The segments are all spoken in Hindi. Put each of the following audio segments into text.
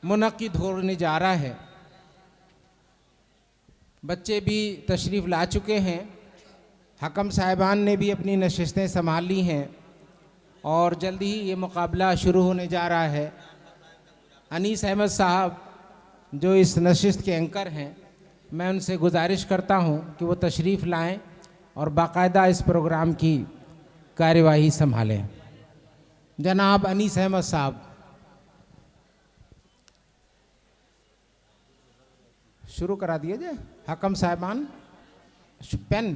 मुनक्किद होने जा रहा है। बच्चे भी तशरीफ़ ला चुके हैं, हकम साहिबान ने भी अपनी नशिस्तें संभाल ली हैं और जल्दी ही ये मुकाबला शुरू होने जा रहा है। अनीस अहमद साहब जो इस नशिस्त के एंकर हैं, मैं उनसे गुजारिश करता हूं कि वो तशरीफ़ लाएं और बाकायदा इस प्रोग्राम की कार्यवाही संभालें। जनाब अनीस अहमद साहब, शुरू करा दिए जाए। हकम साहिबान, पेन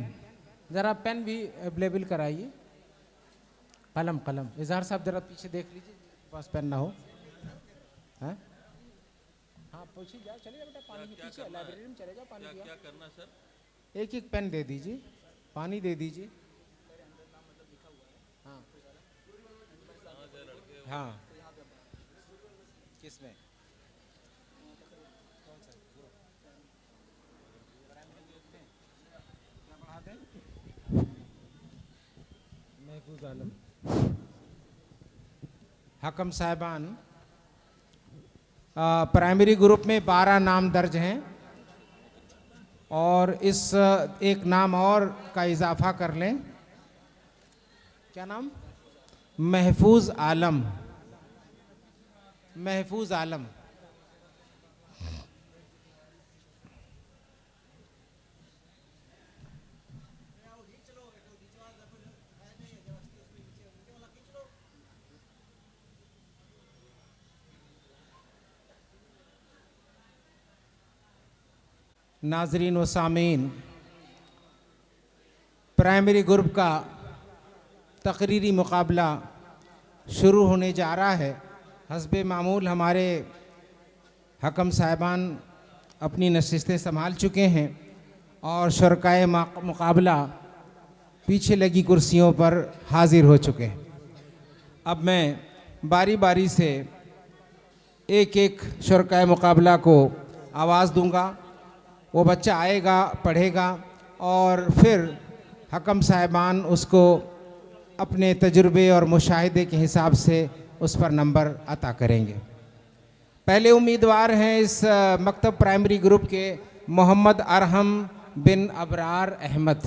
ज़रा पेन भी अवेलेबल कराइए, कलम कलम। इजहार साहब ज़रा पीछे देख लीजिए, पास पेन ना हो। हाँ हाँ, पूछिए जाओ, चलिए बेटा, पानी के पीछे लाइब्रेरी में चले जाओ, पानी क्या करना सर? एक एक पेन दे दीजिए, पानी दे दीजिए। हाँ हाँ, किसमें? महफूज आलम। हकम साहिबान, प्राइमरी ग्रुप में 12 नाम दर्ज हैं और इस एक नाम और का इजाफा कर लें। क्या नाम? महफूज आलम। महफूज आलम। नाजरीन व सामीन, प्राइमरी ग्रुप का तकरीरी मुकाबला शुरू होने जा रहा है। हस्बे मामूल हमारे हकम साहिबान अपनी नशिस्तें संभाल चुके हैं और शुरकाए मुकाबला पीछे लगी कुर्सियों पर हाजिर हो चुके हैं। अब मैं बारी बारी से एक एक शुरकाए मुकाबला को आवाज़ दूंगा। वो बच्चा आएगा, पढ़ेगा और फिर हकम साहिबान उसको अपने तजुर्बे और मुशाहिदे के हिसाब से उस पर नंबर अता करेंगे। पहले उम्मीदवार हैं इस मकतब प्राइमरी ग्रुप के मोहम्मद अरहम बिन अबरार अहमद।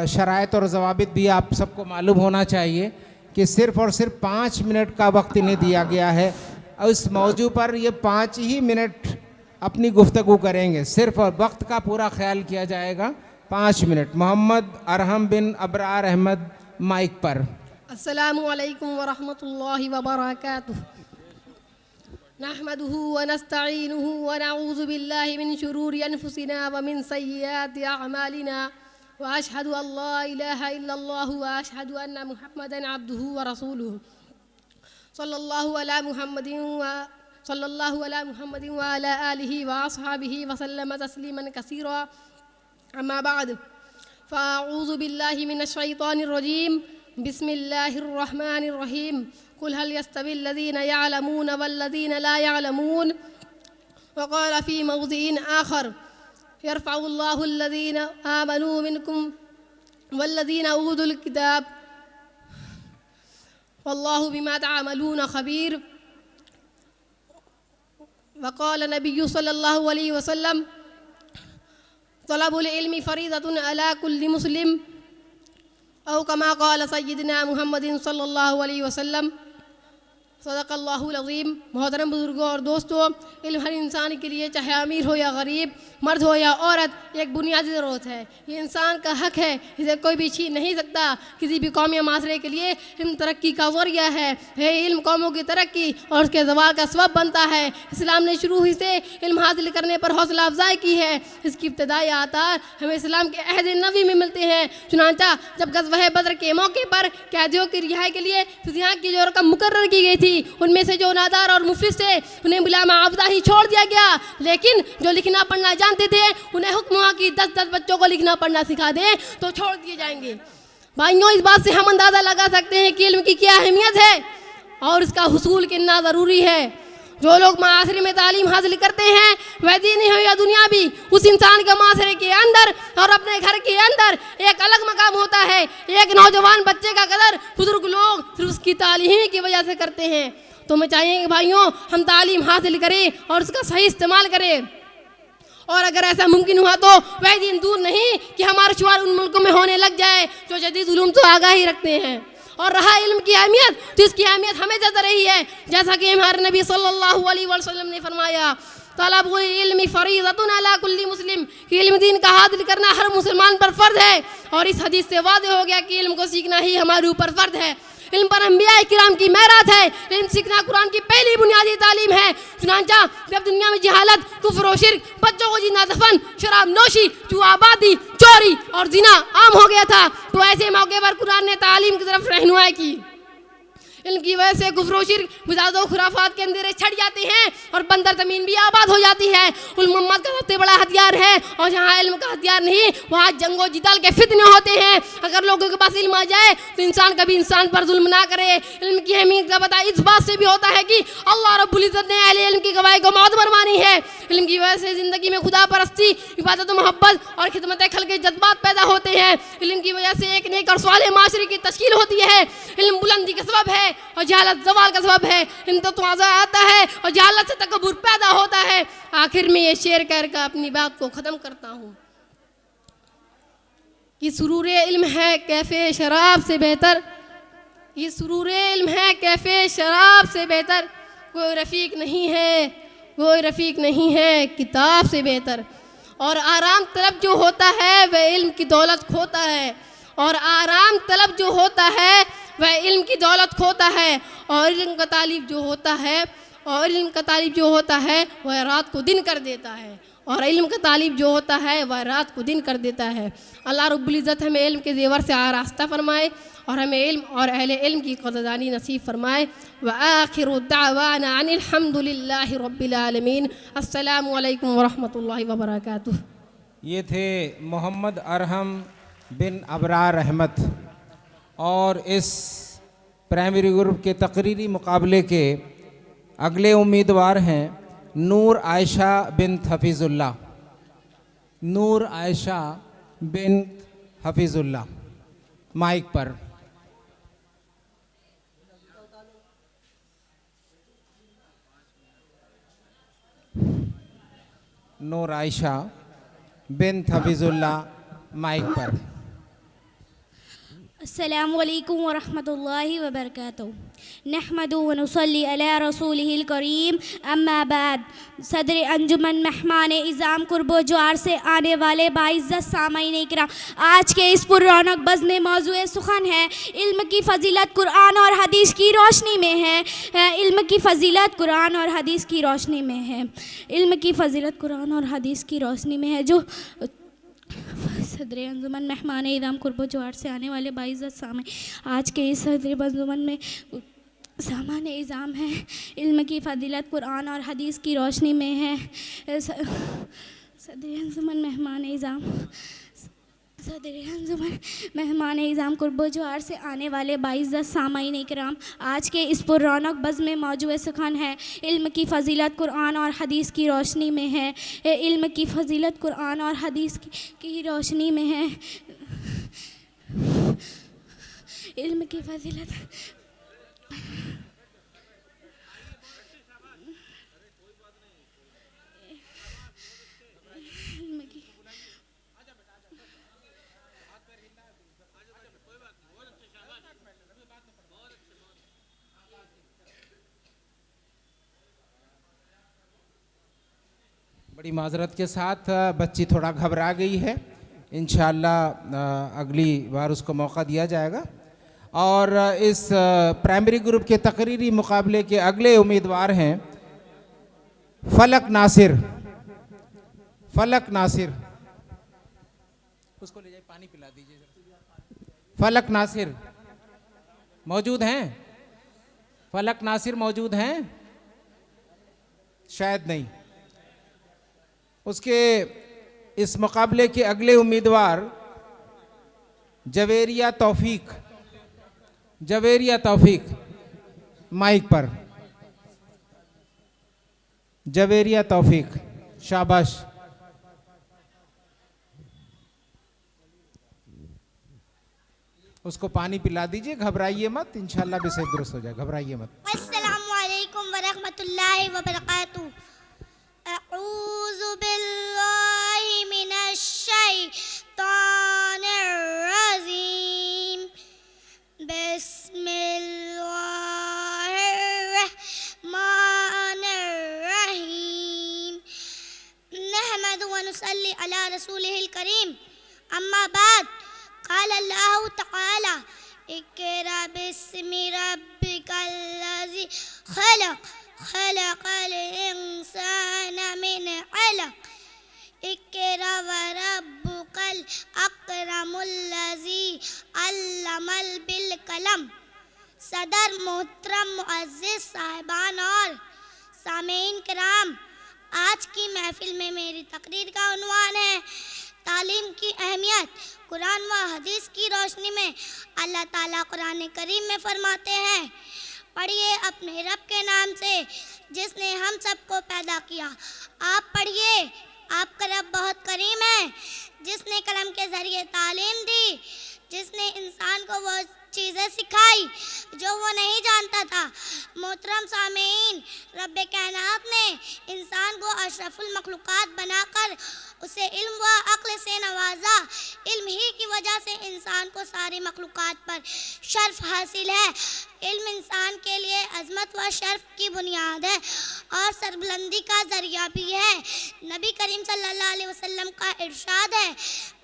शराइत और ज़वाबित भी आप सबको मालूम होना चाहिए कि सिर्फ़ और सिर्फ 5 मिनट का वक्त इन्हें दिया गया है और इस मौजू पर ये 5 ही मिनट अपनी गुफ्तगू करेंगे। सिर्फ और वक्त का पूरा ख्याल किया जाएगा। 5 मिनट। मोहम्मद अरहम बिन अबरार अहमद, माइक पर। अस्सलामु अलैकुम व रहमतुल्लाहि व बरकातुहू। नहमदुहु व नस्तईनुहु व नऊज़ु बिल्लाहि मिन शुरूरि अनफुसिना व मिन सय्यिआति अअमालिना व अशहदु अल्ला इलाहा इल्लल्लाहु व अशहदु अन्ना मुहम्मदन अब्दुहु व रसूलुहु। सल्लल्लाहु अला मुहम्मदिन व अला आलिहि व अस्हाबिहि व सल्लम तस्लीमन कसीरा। अम्मा बाद, फ़अऊज़ु बिल्लाहि मिनश शैतानिर रजीम। बिस्मिल्लाहिर रहमानिर रहीम। कुल हल यस्तविल लज़ीना यअलमून वल्लज़ीना ला यअलमून। व क़ाल फ़ी मौज़िइन आख़र यरफ़उल्लाहु अल्लज़ीना आमनू मिनकुम वल्लज़ीना ऊतुल किताब वल्लाहु बिमा तअमलून ख़बीर। वक़ाल नबिय्यु सल्लल्लाहु अलैहि वसल्लम तलबुल इल्मि फ़रीज़तुन अला कुल्लि मुस्लिम औ कमा क़ाल सय्यिदना मुहम्मदिन सल्लल्लाहु अलैहि वसल्लम। सदक़ल्लाहुल अज़ीम। मोहतरम बुज़ुर्गों और दोस्तों, इल्म हर इंसान के लिए, चाहे अमीर हो या गरीब, मर्द हो या औरत, एक बुनियादी ज़रूरत है। ये इंसान का हक है, इसे कोई भी छीन नहीं सकता। किसी भी कौम या माशरे के लिए इल्म तरक्की का ज़रिया है। इल्म कौमों की तरक्की और उसके ज़वाल का सबब बनता है। इस्लाम ने शुरू ही से इल्म हासिल करने पर हौसला अफजाई की है। इसकी इब्तदाई आतार हमें इस्लाम के अहद नबी में मिलते हैं। चुनांचा जब ग़ज़वा बदर के मौके पर कैदियों की रिहाई के लिए फिज़िया की जो रकम मुकर्रर की गई थी, उनमें से जो नादार और मुफलिस थे उन्हें बिला मुआवजा ही छोड़ दिया गया। लेकिन जो लिखना पढ़ना जानते थे उन्हें हुक्म हुआ कि 10-10 बच्चों को लिखना पढ़ना सिखा दें तो छोड़ दिए जाएंगे। भाइयों, इस बात से हम अंदाज़ा लगा सकते हैं कि इल्म की क्या अहमियत है और इसका हुसूल कितना ज़रूरी है। जो लोग माशरे में तालीम हासिल करते हैं वह दीनी हो या दुनियावी, उस इंसान के माशरे के अंदर और अपने घर के अंदर एक अलग मकाम होता है। एक नौजवान बच्चे का कदर बुजुर्ग लोग सिर्फ उसकी तालीम की वजह से करते हैं। तो हमें चाहिए कि भाइयों हम तालीम हासिल करें और उसका सही इस्तेमाल करें। और अगर ऐसा मुमकिन हुआ तो वह दिन दूर नहीं कि हमारा शुमार उन मुल्कों में होने लग जाए जो जदीद उलूम तो आगाही रखते हैं। और रहा इल्म की अहमियत, तो इसकी अहमियत हमें ज़्यादा रही है, जैसा कि हमारे नबी सल्लल्लाहु अलैहि वसल्लम ने फरमाया, तलबुल इल्मी फरीज़तुन अला कुल्ली मुस्लिम, कि इल्म दीन का हासिल करना हर मुसलमान पर फ़र्ज है। और इस हदीस से वाज़ेह हो गया कि इल्म को सीखना ही हमारे ऊपर फ़र्ज है। इल्म पर अंबिया किराम की मेरात है। इल्म सीखना कुरान की पहली बुनियादी तालीम है। चुनांचा जब दुनिया में जहालत, कुफ्र और शिर्क, बच्चों को जीना दफन, शराब नोशी, जुआबादी, चोरी और जिना आम हो गया था, तो ऐसे मौके पर कुरान ने तालीम की तरफ रहनुमाई की। इल्म की वजह से कुफ्र और शिर्क, बिदात और खुराफात के अंधेरे छट जाते हैं और बंदर ज़मीन भी आबाद हो जाती है। इल्म उम्मत का सबसे बड़ा हथियार है, और जहाँ इल्म का हथियार नहीं वहाँ जंगो जिदल के फितने होते हैं। अगर लोगों के पास इल्म आ जाए तो इंसान कभी इंसान पर जुल्म ना करे। इल्म की अहमियत का पता इस बात से भी होता है कि अल्लाह रब्बुल इज़्ज़त ने अहले इल्म की गवाही को मोअतबर मानी है। इल्म की वजह से ज़िंदगी में खुदा परस्ती, इबादत, मोहब्बत और खिदमत खल्क़ के जज्बात पैदा होते हैं। इल्म की वजह से एक नेक और सालेह माशरे की तश्कील होती है। इल्म बुलंदी का सबब है और जहालत ज़वाल का सबब है। इल्म तो तवाज़ा आता है और जहालत से तकब्बुर पैदा होता है। आखिर में ये शेर कहकर अपनी बात को ख़त्म करता हूँ कि सुरूर इल्म है कैफ़े शराब से बेहतर, ये सुरूर इल्म है कैफ़े शराब से बेहतर, कोई रफ़ीक नहीं है, कोई रफ़ीक नहीं है किताब से बेहतर। और आराम तलब जो होता है वह इल्म की दौलत खोता है, और आराम तलब जो होता है वह इल्म की दौलत खोता है। और इल्म का तालिब जो होता है, और इल्म का तालिब जो होता है वह रात को दिन कर देता है, और इल्म का तालिब जो होता है वह रात को दिन कर देता है। अल्लाह रब्बुल इज़्ज़त हमें इल्म के ज़ेवर से आरास्ता फरमाए और हमें इल्म और अहले इल्म की क़दरदानी नसीब फरमाए। व आखिरु दावाना अनिल हम्दुलिल्लाहि रब्बिल आलमीन। अस्सलामु अलैकुम व रहमतुल्लाहि व बरकातुहू। ये थे मोहम्मद अरहम बिन अबरार अहमद, और इस प्राइमरी ग्रुप के तकरीरी मुकाबले के अगले उम्मीदवार हैं नूर आयशा बिन हफीज़ुल्लाह। नूर आयशा बिन हफीज़ुल्लाह, माइक पर। नूर आयशा बिन हफीज़ुल्लाह, माइक पर। अस्सलामु अलैकुम व रहमतुल्लाहि व बरकातुहू। नहमदु व नुसल्ली अला रसूलिहिल करीम, अम्मा बाद। सदर अंजुमन मेहमान इज़ाम कुर्बो ज्वार से आने वाले बाइज़्ज़त सामाईन इकराम, आज के इस पुररौनक बज़्म में मौज़ूए सुखन है इल्म की फ़जीलत कुरान और हदीस की रोशनी में है। इल्म की फ़जीलत कुरान और हदीस की रोशनी में है। इल्म की फ़जीलत कुरान और हदीस की रोशनी में है। जो सदर अंजुमन मेहमान इज़ाम कुर्बो ज्वार से आने वाले बाइज़्ज़त सामाईन, आज के इस सदर अंजुमन में सामान इज़ाम है। इल्म की फ़जीलत कुरान और हदीस की रोशनी में है। सदर अंजुमन मेहमान इज़ाम, सदर अंजुमन मेहमान इज़ाम कुर्बो ज्वार से आने वाले बाइज़्ज़त सामाईन इकराम, आज के इस पुररौनक बज़्म में मौजूद सुखन है इल्म की फ़जीलत कुरान और हदीस की रोशनी में है। इल्म की फ़जीलत कुरान और हदीस की रोशनी में है। इल्म की फ़जीलत बड़ी माजरत के साथ बच्ची थोड़ा घबरा गई है, इंशाअल्लाह अगली बार उसको मौका दिया जाएगा। और इस प्राइमरी ग्रुप के तकरीरी मुकाबले के अगले उम्मीदवार हैं फलक नासिर। फलक नासिर, उसको ले जाइए, पानी पिला दीजिए। फलक नासिर मौजूद हैं? फलक नासिर मौजूद हैं? शायद नहीं। उसके इस मुकाबले के अगले उम्मीदवार जवेरिया तौफीक। जवेरिया तौफीक, माइक पर। जवेरिया तौफीक, शाबाश। उसको पानी पिला दीजिए, घबराइए मत, इंशाल्लाह विषय दुरुस्त हो जाए, घबराइए मत। अस्सलामु अलैकुम वरहमतुल्लाहि वबरकातुहू। अऊज़ु बिल्लाहि मिनश शैतानिर रजीम। बिस्मिल्लाहिर रहमानिर रहीम। नहमदु व नुसल्ली अला रसूलिहिल करीम। अम्मा बाद, क़ाल अल्लाहु तआला इक़रा बिस्मि रब्बिकल्लज़ी खलक़ खलक़ल इंसान मिन अलक़। इक़रा व रब्बुकल अकरमुल्लज़ी अल्लमल बिल कलम। सदर मोहतरम मुअज़्ज़िज़ साहिबान और सामीन किराम, आज की महफिल में मेरी तकरीर का उन्वान है तालीम की अहमियत। कुरान व हदीस की रोशनी में अल्लाह ताला कुरान करीम में फरमाते हैं, पढ़िए अपने रब के नाम से जिसने हम सबको पैदा किया। आप पढ़िए, आपका रब बहुत करीम है जिसने कलम के ज़रिए तालीम दी, जिसने इंसान को वो चीज़ें सिखाई जो वो नहीं जानता था। मोहतरम सामीन, रब्बे कायनात ने इंसान को अशरफुल मखलूक़ात बनाकर उसे इल्म व अक्ल से नवाजा। इल्म ही की वजह से इंसान को सारी मखलूक़ात पर शर्फ हासिल है। इल्म इंसान के लिए अज़मत व शर्फ की बुनियाद है और सरबुलंदी का ज़रिया भी है। नबी करीम सल्लल्लाहु अलैहि वसल्लम का इरशाद है,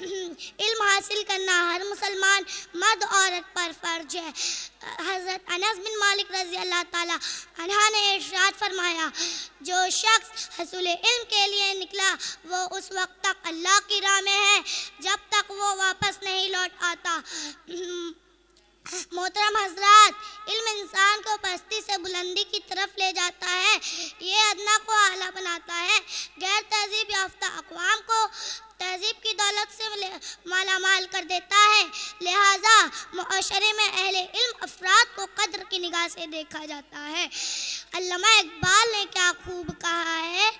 इल्म हासिल करना हर मुसलमान मर्द औरत पर फ़र्ज है। हज़रत अनस बिन मालिक रज़ी अल्लाह ताला अन्हा ने इरशाद फरमाया, जो शख्स हसूल इल्म के लिए निकला वो उस वक्त तक अल्लाह की राह में है जब तक वो वापस नहीं लौट आता। मोहतरम हजरात, इल्म इंसान को पस्ती से बुलंदी की तरफ ले जाता है, ये अदना को आला बनाता है, गैर तहजीब याफ्ता अक़वाम को तहजीब की दौलत से मालामाल कर देता है। लिहाजा मुआशरे में अहले इल्म अफराद को कद्र की निगाह से देखा जाता है। अल्लामा इकबाल ने क्या खूब कहा है,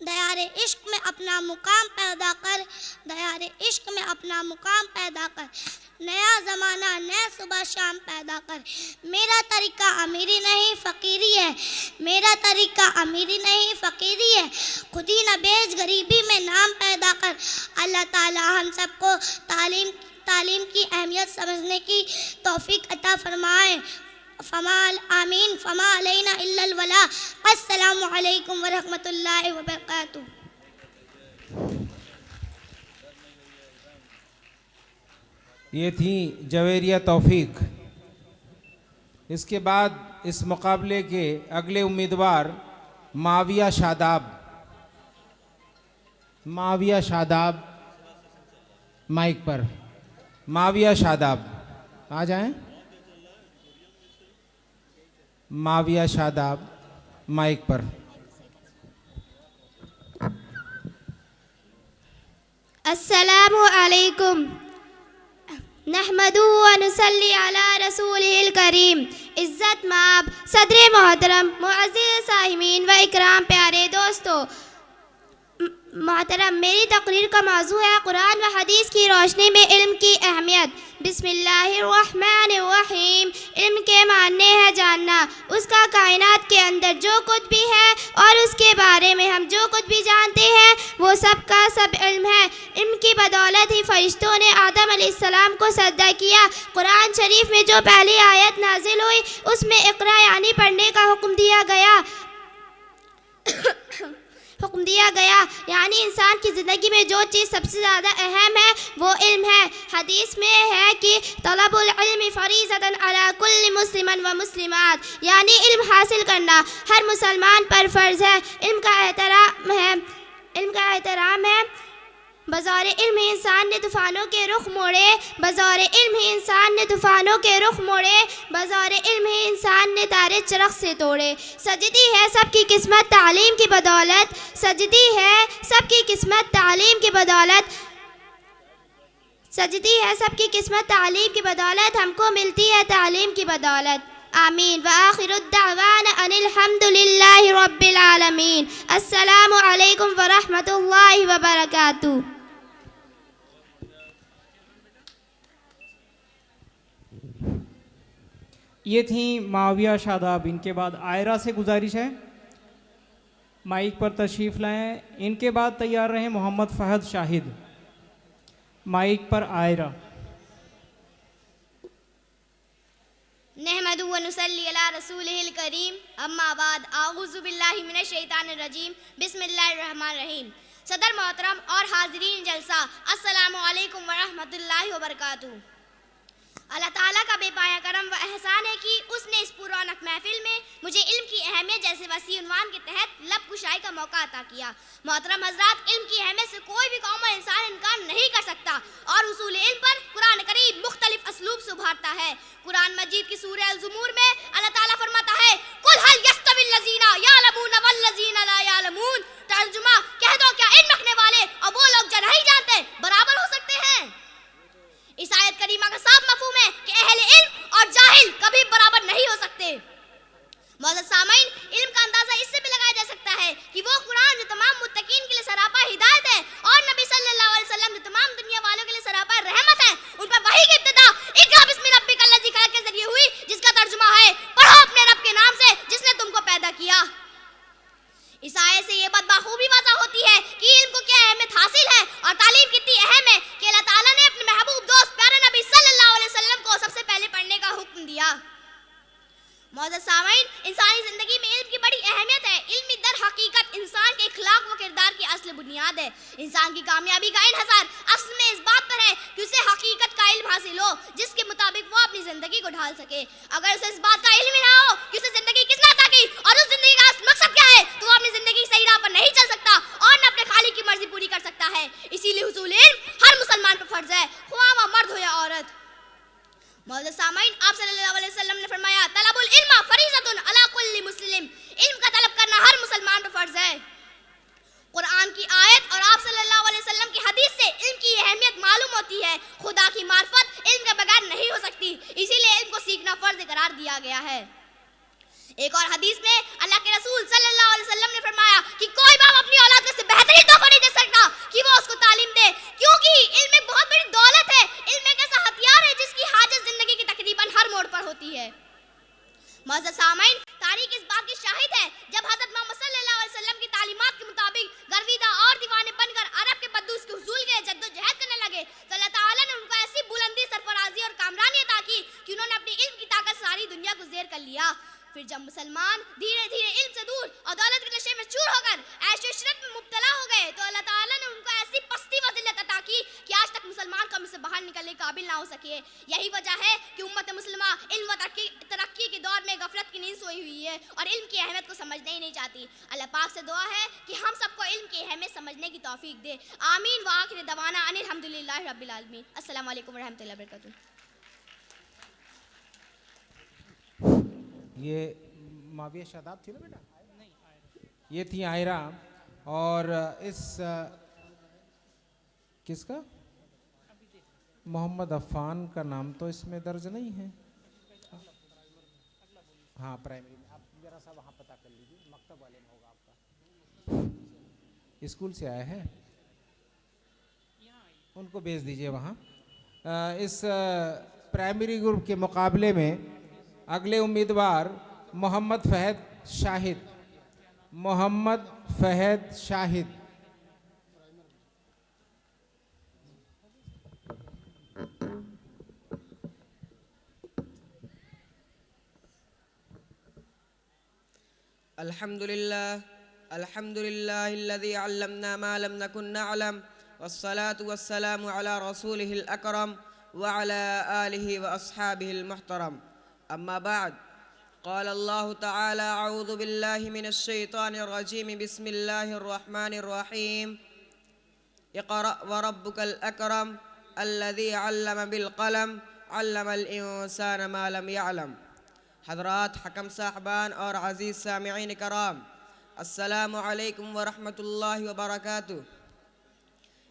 दयारे इश्क में अपना मुकाम पैदा कर, दयारे इश्क में अपना मुकाम पैदा कर, नया ज़माना नया सुबह शाम पैदा कर। मेरा तरीका अमीरी नहीं फ़कीरी है, मेरा तरीका अमीरी नहीं फ़कीरी है, खुद ही न बेच गरीबी में नाम पैदा कर। अल्लाह ताला हम सबको तालीम की अहमियत समझने की तौफीक अता फरमाए। फमाल आमीन फमा अलैना इल्लल वला। अस्सलामु अलैकुम वरहमतुल्लाहि वबरकातुहू। ये थी जवेरिया तौफीक। इसके बाद इस मुकाबले के अगले उम्मीदवार माविया शादाब। माविया शादाब माइक पर। माविया शादाब आ जाएं। माविया शादाब माइक पर। अस्सलामु अलैकुम। नहमदु व नुसल्ली अला रसूलिहिल करीम। इज़्ज़त माब सदर मोहतरम मुअज़्ज़िज़ साहिमीन व इकराम प्यारे दोस्तों, मोहतरम मेरी तकरीर का मौजू है कुरान व हदीस की रोशनी में इल्म की अहमियत। बिस्मिल्लाहिर्रहमानिर्रहीम। इल्म के मानने है जानना, उसका कायनात के अंदर जो कुछ भी है और उसके बारे में हम जो कुछ भी जानते हैं वो सब का सब इल्म है। इल्म की बदौलत ही फरिश्तों ने आदम अलैहिस्सलाम को सजदा किया। कुरान शरीफ में जो पहली आयत नाजिल हुई उसमें इक़रा यानी पढ़ने का हुक्म दिया गया यानी इंसान की ज़िंदगी में जो चीज़ सबसे ज़्यादा अहम है वो इल्म है। हदीस में है कि तलबुल इल्मी फरीज़तन अला कुल्ली मुस्लिमन व मुस्लिमात, यानी इल्म हासिल करना हर मुसलमान पर फ़र्ज़ है। इल्म का एहतराम है। बज़ौर इल्म ही इंसान ने तूफ़ानों के रुख मोड़े, बज़ौर इल्म ही इंसान ने तूफ़ानों के रुख मोड़े, बज़ौर इल्म ही इंसान ने तारे चरख से तोड़े। सजदी है सबकी किस्मत तालीम की बदौलत, सजदी है सबकी किस्मत तालीम की बदौलत, सजदी है सबकी किस्मत तालीम की बदौलत, हमको मिलती है तालीम की बदौलत। आमीन। व आखिरुद्दअवाना अनिल हम्दुलिल्लाहि रब्बिल आलमीन। अस्सलामु अलैकुम व रहमतुल्लाहि व बरकातुहू। ये थी माविया शादाब। इनके बाद आयरा से गुजारिश है माइक पर तशरीफ़ लाएं। इनके बाद तैयार रहे मोहम्मद फ़हद शाहिद। माइक पर आयरा। नहमदु व नुसल्ली अला रसूलिहिल करीम, अम्मा बाद, आऊज़ु बिल्लाहि मिनश शैतानिर रजीम, बिस्मिल्लाहिर रहमानिर रहीम। सदर मोहतरम और हाज़रीन जलसा, अस्सलामु अलैकुम व रहमतुल्लाहि व बरकातुहू। अल्लाह ताला का बेपाया करम व एहसान है कि उसने इस पुरौनक महफिल में मुझे इल्म की अहमियत जैसे वसी उन्वान के तहत लब कुशाई का मौका अता किया। मोहतरम हज़रात, इल्म की अहमियत से कोई भी कौम और इंसान इनकार नहीं कर सकता और उसूल इल्म पर कुरान करीम मुख्तलिफ असलूब से उभारता है। कुरान मजीद की सूरह अल-ज़ुमूर में अल्लाह ताला फरमाता है, कुल हल यस्तविल लज़ीना यअलमून वल लज़ीना ला यअलमून। तर्जुमा, कह दो क्या इल्म रखने वाले और वो लोग जो नहीं जानते बराबर हो सकते हैं? इस आयत करीमा का साफ मफहूम है कि अहले इल्म और जाहिल कभी बराबर नहीं हो सकते। मौजूद सामाइन, इल्म का अंदाजा इससे भी लगाया जा सकता है कि वो कुरान जो तमाम मुत्तकीन के लिए सरापा हिदायत है और नबी सल्लल्लाहु अलैहि वसल्लम जो तमाम दुनिया वालों के लिए सरापा रहमत है, उन पर वही की इब्तिदा इक़रा बिस्मि रब्बिकल लज़ी खलक़ के जरिए हुई, जिसका तर्जुमा है पढ़ो अपने रब के नाम से जिसने तुमको पैदा किया। इस आयत से ये बात बाखूबी वाज़ा होती है कि इल्म को क्या अहमियत हासिल है और तालीम कितनी अहम है कि अल्लाह ताला ने अपने महबूब दोस्त प्यारे नबी सल्लल्लाहु अलैहि वसल्लम को सबसे पहले पढ़ने का हुक्म दिया। मौजूद सामाइन, इंसानी ज़िंदगी में इल्म की बड़ी अहमियत है। इल्म दर हकीकत इंसान के इखलाक व किरदार की असल बुनियाद है। इंसान की कामयाबी का इन्हसार असल में इस बात पर है कि उसे हकीकत का इल्म हासिल हो जिसके मुताबिक वो अपनी ज़िंदगी को ढाल सके। अगर उसे इस बात का इल्म ही ना हो कि उसे ज़िंदगी किसने अता की और उस ज़िंदगी का मकसद क्या है, तो वो अपनी ज़िंदगी सही राह पर नहीं चल सकता और न अपने खालिक की मर्जी पूरी कर सकता है। इसीलिए हुसूल इल्म हर मुसलमान पर फ़र्ज़ है, ख्वाह वह मर्द हो या औरत। मौजूद सामाइन, आप सल्लल्लाहु अलैहि वसल्लम ने फरमाया, तलबुल इल्म फरीज़तुन अला कुल्ली मुस्लिम। इल्म का तलब करना हर मुसलमान पर फ़र्ज़ है। कुरान की आयत और आप सल्लल्लाहु अलैहि वसल्लम की हदीस से इल्म की अहमियत मालूम होती है। खुदा की मार्फत इल्म के बगैर नहीं हो सकती, इसीलिए इल्म को सीखना फ़र्ज़ करार दिया गया है। एक और हदीस में अल्लाह के रसूल सल्लल्लाहु अलैहि वसल्लम ने फरमाया कि कोई बाप अपनी औलाद को इससे बेहतरीन तोहफा नहीं दे सकता कि वो उसको तालीम दे, क्योंकि इल्म एक बहुत बड़ी दौलत है। इल्म एक ऐसा हथियार है जिसकी हाजत जिंदगी की तकरीबन हर मोड़ पर होती है। मौजूद सामाइन, तारीख इस बात की शाहिद है जब हज़रत मोहम्मद सल्लल्लाहु अलैहि वसल्लम की तालीमात के मुताबिक गर्विदा और दीवाने बनकर अरब के बद्दूस के हुसूल के जद्दोजहद करने लगे, तो अल्लाह ताला ने उनको ऐसी बुलंदी, सरफराजी और कामरानी अता की कि उन्होंने अपनी इल्म की ताकत सारी दुनिया को ज़ेर कर लिया। फिर जब मुसलमान धीरे धीरे इल्म से दूर और दौलत के नशे में चूर होकर ऐश इशरत में मुब्तला हो गए, तो अल्लाह ताला ने उनको ऐसी पस्ती व ज़िल्लत अता की कि आज तक मुसलमान कम से बाहर निकलने काबिल ना हो सके। यही वजह है कि उम्मत मुस्लिमा इल्म व तरक्की के दौर में गफलत की नींद सोई हुई है और इल्म की अहमियत को समझने ही नहीं चाहती। अल्लाह पाक से दुआ है कि हम सबको इल्म की अहमियत समझने की तौफीक दे। आमीन व आखिर दवाना अनिल हम्दुलिल्लाहि रब्बिल आलमीन। अस्सलामु अलैकुम व रहमतुल्लाहि व बरकातुहू। ये माविया शादाब थी ना बेटा? ये थी आयरा। और इस किसका मोहम्मद अफ़ान का नाम तो इसमें दर्ज नहीं है। हाँ, प्राइमरी में आप जरा सा वहाँ पता कर लीजिए, मकतब वाले में होगा आपका। स्कूल से आया है, उनको भेज दीजिए वहाँ। इस प्राइमरी ग्रुप के मुकाबले में अगले उम्मीदवार मोहम्मद फ़हद शाहिद। मोहम्मद फ़हद शाहिद। अल्हम्दुलिल्लाहिल्लज़ी अल्लमना मा लम नकुन नअलम वस्सलातु वस्सलामु अला रसूलिहिल अकरम व अला आलिहि व अस्हाबिहिल मुहतरम। अम्मा बाद, क़ाल अल्लाहु तआला अऊज़ु बिल्लाहि मिनश शैतानिर रजीम बिस्मिल्लाहिर रहमानिर रहीम। इक़रा व रब्बुकल अकरम अल्लज़ी अल्लम बिल क़लम अल्लमल इंसान मा लम यअलम। हज़रात, हकम साहबान और अज़ीज़ सामिईन कराम, अस्सलामु अलैकुम व रहमतुल्लाहि व बरकातुहू।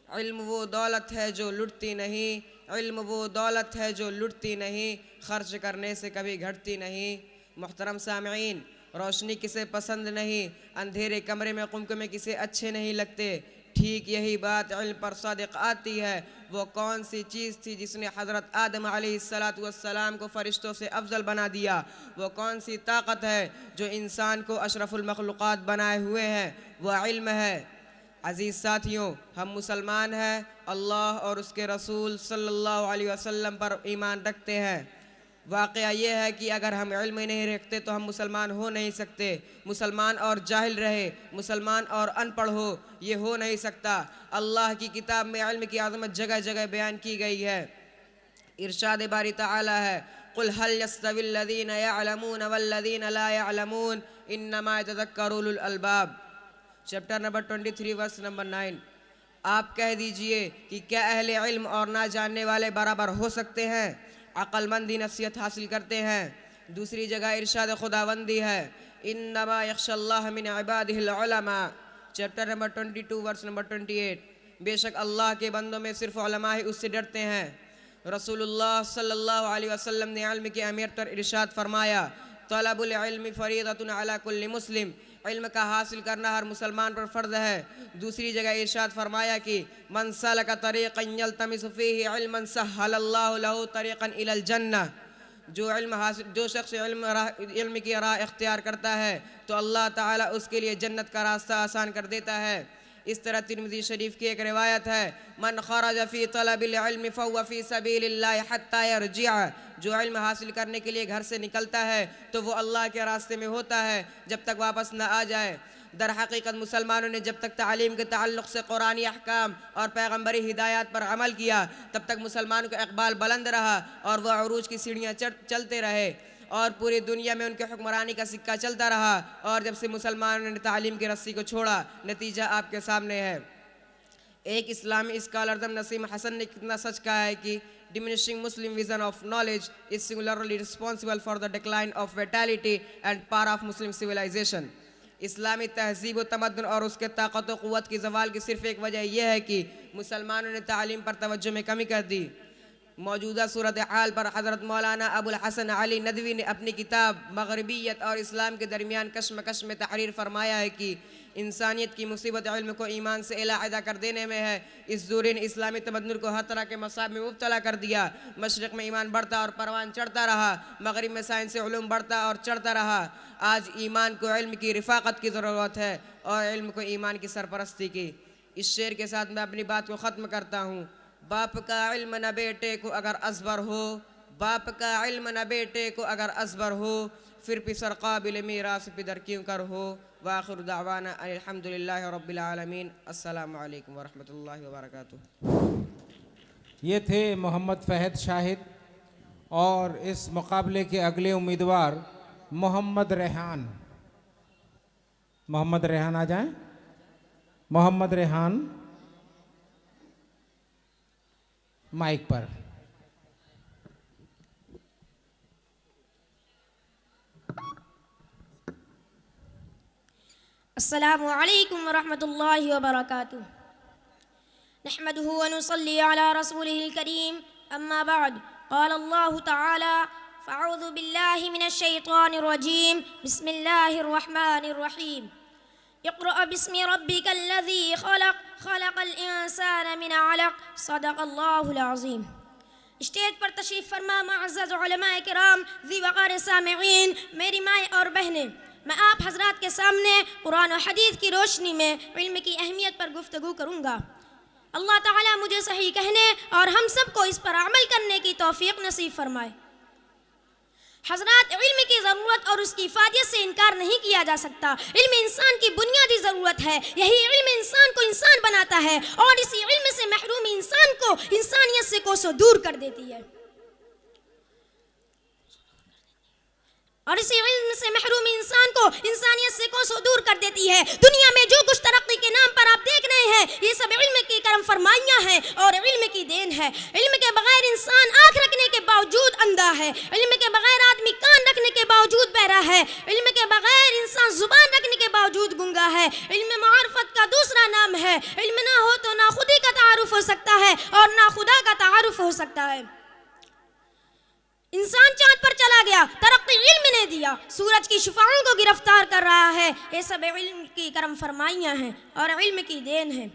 इल्म वो दौलत है जो लुटती नहीं, इल्म वो दौलत है जो लुटती नहीं, खर्च करने से कभी घटती नहीं। मुहतरम सामईन, रोशनी किसे पसंद नहीं, अंधेरे कमरे में कुमकुमे किसे अच्छे नहीं लगते। ठीक यही बात इल्म पर सादिक आती है। वो कौन सी चीज़ थी जिसने हज़रत आदम अलैहिस्सलातु वस्सलाम को फ़रिश्तों से अफजल बना दिया? वो कौन सी ताकत है जो इंसान को अशरफुल मखलूक़ात बनाए हुए है? वह इल्म है। अज़ीज़ साथियों, हम मुसलमान हैं, अल्लाह और उसके रसूल सल्लल्लाहु अलैहि वसल्लम पर ईमान रखते हैं। वाक़या ये है कि अगर हम इल्म नहीं रखते तो हम मुसलमान हो नहीं सकते। मुसलमान और जाहिल रहे, मुसलमान और अनपढ़ हो, ये हो नहीं सकता। अल्लाह की किताब में इल्म की आज़मत जगह जगह बयान की गई है। इरशाद बारी ताला है, कुल हल यस्तविल लज़ीना यअलमून वल्लज़ीना ला यअलमून इन्नमा यतज़क्करु उलुल अलबाब। Chapter number 23 verse number 9। आप कह दीजिए कि क्या अहले इल्म और ना जानने वाले बराबर हो सकते हैं? अक़लमंदी नसीहत हासिल करते हैं। दूसरी जगह इरशाद खुदावंदी है, इन्नमा यख्शल्लाह मिन इबादिहिल उलमा। Chapter number 22 verse number 28। बेशक अल्लाह के बंदों में सिर्फ उलमा ही उससे डरते हैं। रसूलुल्लाह सल्लल्लाहु अलैहि वसल्लम ने इल्म की अहमियत पर इरशाद फरमाया, तलबुल इल्मि फरीदतुन अला कुल्लि मुस्लिम। इल्म का हासिल करना हर मुसलमान पर फ़र्ज़ है। दूसरी जगह इरशाद फरमाया कि मन सलका तरीक़न यल्तमिसु फ़ीही इल्मन सहलल्लाहु लहु तरीक़न इलल जन्नह। जो शख्स इल्म की राह इख्तियार करता है तो अल्लाह ताला उसके लिए जन्नत का रास्ता आसान कर देता है। इस तरह तिरमिज़ी शरीफ की एक रिवायत है, मन खरज फ़ी तलबिल इल्मि फ़हुव फ़ी सबीलिल्लाहि हत्ता यरजिअ। जो इल्म हासिल करने के लिए घर से निकलता है तो वो अल्लाह के रास्ते में होता है जब तक वापस न आ जाए। दर हकीकत मुसलमानों ने जब तक तालीम के ताल्लुक़ से कुरानी अहकाम और पैगम्बरी हिदायत पर अमल किया तब तक मुसलमानों का इक़बाल बुलंद रहा और वह अरूज की सीढ़ियाँ चलते रहे और पूरी दुनिया में उनके हुक्मरानी का सिक्का चलता रहा। और जब से मुसलमानों ने तालीम की रस्सी को छोड़ा, नतीजा आपके सामने है। एक इस्लामी स्कॉलर दम नसीम हसन ने कितना सच कहा है कि diminishing Muslim vision of knowledge is singularly responsible for the decline of vitality and power of Muslim civilization. इस्लामी तहज़ीब व तमद्दुन और उसके ताकत व क़ुव्वत की ज़वाल की सिर्फ़ एक वजह यह है कि मुसलमानों ने तालीम पर तवज्जो में कमी कर दी। मौजूदा सूरत हाल पर हज़रत मौलाना अबुल हसन अली नदवी ने अपनी किताब मग़रिबियत और इस्लाम के दरमियान कश्मकश में तहरीर फरमाया है कि इंसानियत की मुसीबत इल्म को ईमान से इलाहिदा कर देने में है। इस दूरी ने इस्लामी तमद्दुन को हर तरह के मसाइब में मुब्तला कर दिया। मशरिक़ में ईमान बढ़ता और परवान चढ़ता रहा, मग़रिब में साइंस उलूम बढ़ता और चढ़ता रहा। आज ईमान को इल्म की रिफ़ाक़त की ज़रूरत है और इल्म को ईमान की सरपरस्ती की। इस शेर के साथ मैं अपनी बात को ख़त्म करता हूँ। बाप का इल्म न बेटे को अगर असबर हो, बाप का इल्म न बेटे को अगर असबर हो, फिर पिसर काबिल मीरास पिदर क्यों कर हो। वाखिर दावाना अल्हम्दुलिल्लाहि रब्बिल आलमीन। अस्सलामु अलैकुम व रहमतुल्लाहि व बरकातुहू। ये थे मोहम्मद फ़हद शाहिद और इस मुकाबले के अगले उम्मीदवार मोहम्मद रेहान। मोहम्मद रेहान आ जाएं। मोहम्मद रेहान माइक पर। अस्सलामु अलैकुम वरहमतुल्लाहि वबरकातुहू। नहमदुहु व नुसल्ली अला रसूलिहिल करीम, अम्मा बाद। क़ाल अल्लाहु तआला फ़अऊज़ु बिल्लाहि मिनश शैतानिर रजीम, बिस्मिल्लाहिर रहमानिर रहीम। इक़रा बिस्मि रब्बिकल्लज़ी ख़लक़, ख़लक़ल इंसान मिन अलक़, सदक़ल्लाहुल अज़ीम। स्टेज पर तशरीफ़ फरमा मुअज़्ज़ज़ उलमाए किराम, ज़ी वक़ार सामिईन, मेरी माएँ और बहनें, मैं आप हज़रात के सामने कुरान और हदीस की रोशनी में इल्म की अहमियत पर गुफ्तगू करूँगा। अल्लाह ताला मुझे सही कहने और हम सबको इस पर अमल करने की तौफ़ीक़ नसीब फरमाए। हज़रात, इल्म की ज़रूरत और उसकी इफ़ादियत से इनकार नहीं किया जा सकता। इल्म इंसान की बुनियादी ज़रूरत है। यही इल्म इंसान को इंसान बनाता है और इसी इल्म से महरूम इंसान को इंसानियत से कोसों दूर कर देती है। और इसी इल्म से महरूम इंसान को इंसानियत से कोसों दूर कर देती है। दुनिया में जो कुछ तरक्की के नाम पर आप देख रहे हैं, ये सब इल्म की करम फरमाइयाँ हैं और इल्म की देन है। इल्म के बगैर इंसान आँख रखने के बावजूद अंधा है। इल्म के बगैर आदमी कान रखने के बावजूद बहरा है। इल्म के बगैर इंसान जुबान रखने के बावजूद गूंगा है। इल्म मारिफत का दूसरा नाम है। इल्म ना हो तो ना खुदी का तारुफ हो सकता है और ना खुदा का तारुफ हो सकता है। इंसान चांद पर चला गया, तरक्की इल्म ने दिया, सूरज की शुफाओं को गिरफ्तार कर रहा है। ये सब इल्म की करम फरमाइयाँ हैं और इल्म की देन है।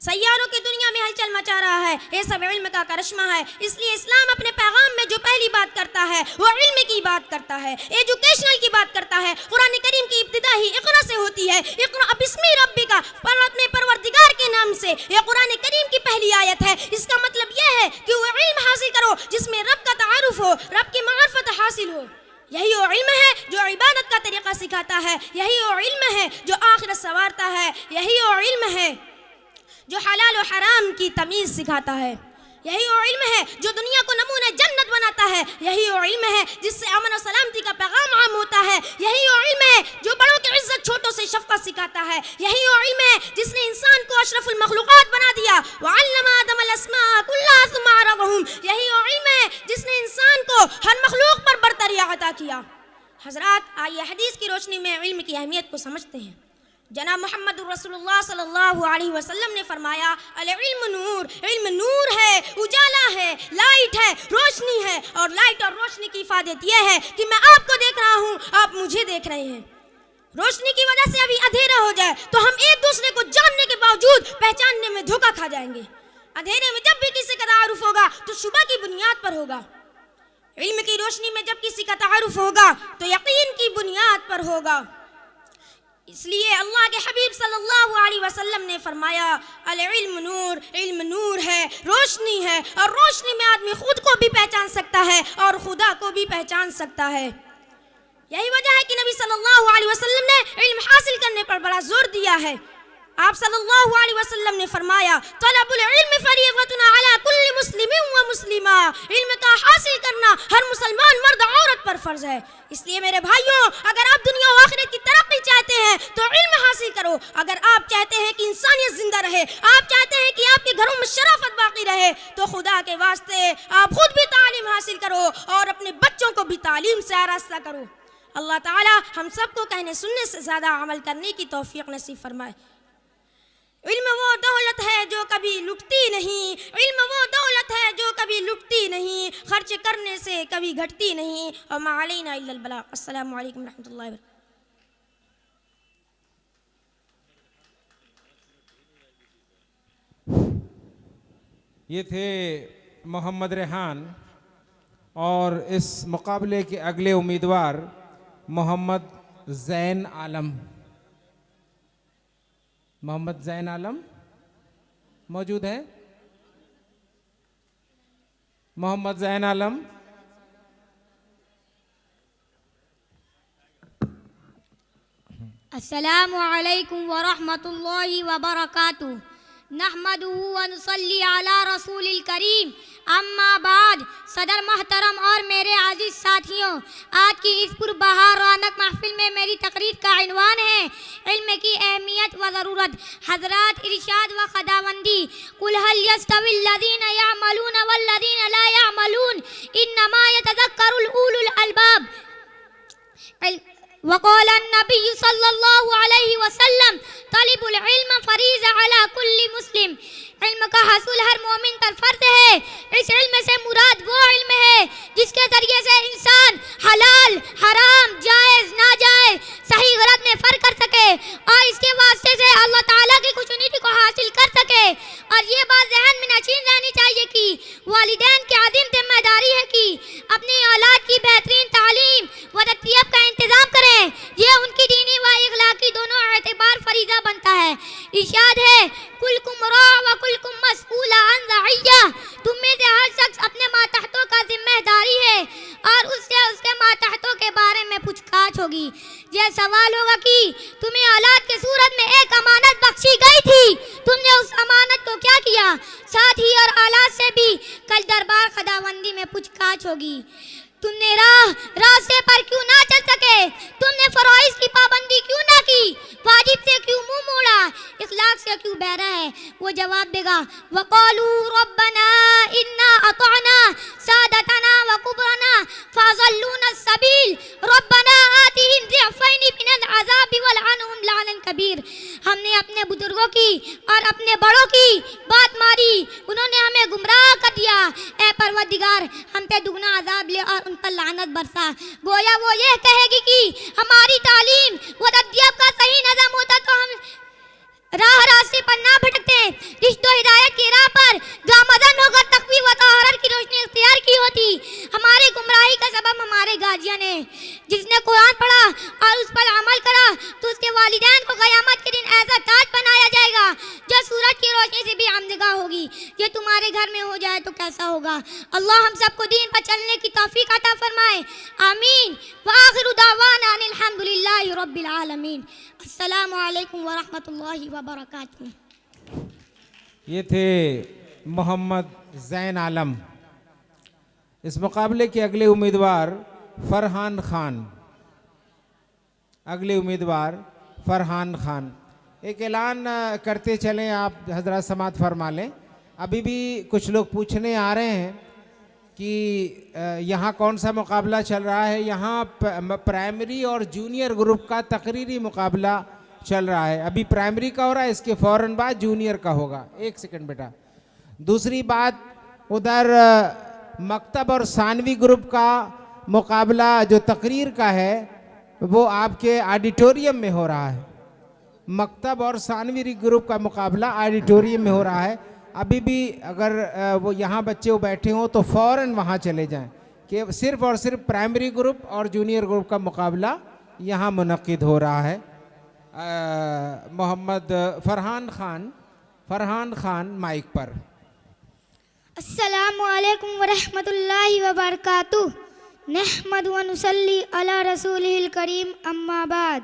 सैयारों की दुनिया में हलचल मचा रहा है, ये सब इल्म का करिश्मा है। इसलिए इस्लाम अपने पैगाम में जो पहली बात करता है वो इल्म की बात करता है, एजुकेशनल की बात करता है। कुरान करीम की इब्तिदा ही इक़रा से होती है। इक़रा बिस्मि रब्बिका, पर अपने परवरदिगार के नाम से। ये कुरान करीम की पहली आयत है। इसका मतलब यह है कि वो इल्म हासिल करो जिसमें रब का तारुफ हो, रब की मारिफत हासिल हो। यही वो इल्म है जो इबादत का तरीक़ा सिखाता है। यही वो इल्म है जो आखिरत संवारता है। यही वो इल्म है जो हलाल और हराम की तमीज़ सिखाता है। यही वो इल्म है जो दुनिया को नमूना जन्नत बनाता है। यही वो इल्म है जिससे अमन और सलामती का पैगाम आम होता है। यही वो इल्म है जो बड़ों की इज्जत छोटों से शफ़क़त सिखाता है। यही वो इल्म है जिसने इंसान को अशरफुल मखलूक़ात बना दिया। वअल्लमा आदम अल-अस्माअ कुल्लहा सुम्मा अरज़हum। यही वो इल्म है जिसने इंसान को हर मखलूक पर बरतरी अता किया। हज़रात, आइए हदीस की रोशनी में इल्म की अहमियत को समझते हैं। जनाब मोहम्मद रसूलुल्लाह सल्लल्लाहु अलैहि वसल्लम ने फरमाया, अल इल्म नूर, इल्म नूर है, उजाला है, लाइट है, रोशनी है। और लाइट और रोशनी की इफादत यह है कि मैं आपको देख रहा हूँ, आप मुझे देख रहे हैं। रोशनी की वजह से अभी अंधेरा हो जाए तो हम एक दूसरे को जानने के बावजूद पहचानने में धोखा खा जाएंगे। अंधेरे में जब भी किसी का तारुफ होगा तो शुबह की बुनियाद पर होगा। इल्म की रोशनी में जब किसी का तारुफ होगा तो यकीन की बुनियाद पर होगा। इसलिए अल्लाह के हबीब सल्लल्लाहु अलैहि वसल्लम ने फरमाया, अल इल्म नूर, इल्म नूर है, रोशनी है। और रोशनी में आदमी खुद को भी पहचान सकता है और खुदा को भी पहचान सकता है। यही वजह है कि नबी सल्लल्लाहु अलैहि वसल्लम ने इल्म हासिल करने पर बड़ा जोर दिया है। आप सल्लल्लाहु अलैहि वसल्लम ने फरमाया, तलबुल इल्म फरीज़तुन अला कुल्ली मुस्लिमिन व मुस्लिमा। इल्म का हासिल करना हर मुसलमान मर्द औरत पर फर्ज है। इसलिए मेरे भाइयों, अगर आप दुनिया और आखिरत की तरक्की चाहते हैं तो इल्म हासिल करो। अगर आप चाहते हैं कि इंसानियत जिंदा रहे, आप चाहते हैं कि आपके घरों में शराफत बाकी रहे, तो खुदा के वास्ते आप खुद भी तालीम हासिल करो और अपने बच्चों को भी तालीम से आरास्ता करो। अल्लाह ताला हम सबको कहने सुनने से ज़्यादा अमल करने की तौफीक नसीब फरमाए। इल्म वो दौलत है जो कभी लुटती नहीं, इल्म वो दौलत है जो कभी लुटती नहीं, खर्च करने से कभी घटती नहीं। और मा अलैना इल्लल बलाग। अस्सलामु अलैकुम रहमतुल्लाहि व बरकातहू। ये थे मोहम्मद रेहान और इस मुकाबले के अगले उम्मीदवार मोहम्मद ज़ैन आलम। मोहम्मद ज़ैन आलम मौजूद है? मोहम्मद ज़ैन आलम। अस्सलामु अलैकुम व रहमतुल्लाहि व बरकातुहू। नहमदुहु व नुसल्ली अला रसूलिल करीम, अम्मा बाद। सदर मोहतरम और मेरे आजिज़ साथियों, आज की इस पुरबहार रौनक महफिल में मेरी तकरीर का इन्वान है इल्म की अहमियत व ज़रूरत। हज़रात, इरशाद व खुदाबंदी, कुल हल यस्तविल लज़ीना यअमलून वल लज़ीना ला यअमलून, इन्नमा यतज़क्करुल उलुल अलबाब। वक़ाल नबी सल्लल्लाहु अलैहि वसल्लम, तलिबुल इल्म फरीज़ा अला कुल्ली मुस्लिम। इल्म का हासिल हर मोमिन पर फर्ज है। इस इल्म से मुराद वो इल्म है जिसके जरिए से इंसान हलाल, हराम, जायज़, नाजायज़, सही गलत में फ़र्क कर सके और इसके वास्ते से अल्लाह ताला की कुछ नीति को हासिल कर सके। और ये बात ज़हन में नशीन रहनी चाहिए कि वालिदैन की अज़ीम जिम्मेदारी है कि अपनी औलाद की बेहतरीन तालीम व तरबियत का इंतज़ाम करें। ये उनकी दीनी व इखलाकी दोनों एतबार फरीज़ा बनता है। इरशाद है, कुलकुम रा व कुलकुम मसऊला अन रइय्या। तुम में से हर शख्स अपने मातहतों का जिम्मेदारी है और उससे उसके मातहतों के बारे में पूछताछ होगी। यह सवाल होगा कि तुम्हें औलाद के सूरत में एक अमानत बख्शी गई थी, तुमने उस अमानत को क्या किया? साथ ही और औलाद से भी कल दरबार खुदाबंदी में पूछताछ होगी। तुमने रास्ते पर क्यों ना चल सके? तुमने फराइज की पाबंदी क्यों ना की? वाजिब से क्यों मुंह मोड़ा? इखलाक से क्यों बहरा है? वो जवाब देगा, वक़ालू रब्बना इन्ना अतअना सादतना व कुबरना फज़ल्लूना सबील रब्बना आतिहिम ज़िअफ़ैनि मिनल अज़ाबि वलअनहुम लअनन कबीर। हमने अपने बुजुर्गों की और अपने बड़ों की बात मारी, उन्होंने हमें गुमराह कर दिया। ए परवरदिगार हम पे दुगना अजाब ले और उन पर लानत बरसा। गोया वो ये कहेगी कि हमारी तालीम वो तदब्बर का सही नज़म होता तो हम राह रास्ते पर ना भटकते, रिश्तों हिदायत की राह पर गामदन होकर तकवी व तहरीर की रोशनी इख्तियार की होती। हमारे गुमराही का सबब हमारे गाजिया ने, जिसने कुरान पढ़ा और उस पर अमल करा तो उसके वालिदैन को क़यामत के दिन ऐसा ताज बनाया जाएगा जो सूरज की रोशनी से भी आमजगा होगी। ये तुम्हारे घर में हो जाए तो कैसा होगा। अल्लाह हम सबको दीन पर चलने की तौफीक अता फरमाए। आमीन। व आखिरु दावाना अनिल हम्दुलिल्लाहि रब्बिल आलमीन। अस्सलामु अलैकुम व रहमतुल्लाहि व बरकातुहू। ये थे मोहम्मद ज़ैन आलम। इस मुकाबले के अगले उम्मीदवार फरहान खान। अगले उम्मीदवार फरहान खान। एक ऐलान करते चलें, आप हजरत समात फरमा लें। अभी भी कुछ लोग पूछने आ रहे हैं कि यहाँ कौन सा मुकाबला चल रहा है। यहाँ प्राइमरी और जूनियर ग्रुप का तकरीरी मुकाबला चल रहा है। अभी प्राइमरी का हो रहा है, इसके फ़ौरन बाद जूनियर का होगा। एक सेकंड बेटा। दूसरी बात, उधर मकतब और सानवी ग्रुप का मुकाबला जो तकरीर का है वो आपके ऑडिटोरियम में हो रहा है। मकतब और सानवी ग्रुप का मुकाबला ऑडिटोरियम में हो रहा है। अभी भी अगर वो यहाँ बच्चे वो बैठे हों तो फ़ौरन वहाँ चले जाएं कि सिर्फ़ और सिर्फ प्राइमरी ग्रुप और जूनियर ग्रुप का मुकाबला यहाँ मुनक्किद हो रहा है। मोहम्मद फरहान खान माइक पर। अस्सलामु अलैकुम व रहमतुल्लाहि व बरकातुहू। नहमदु व नुसल्ली अला रसूलिहिल करीम, अम्मा बाद।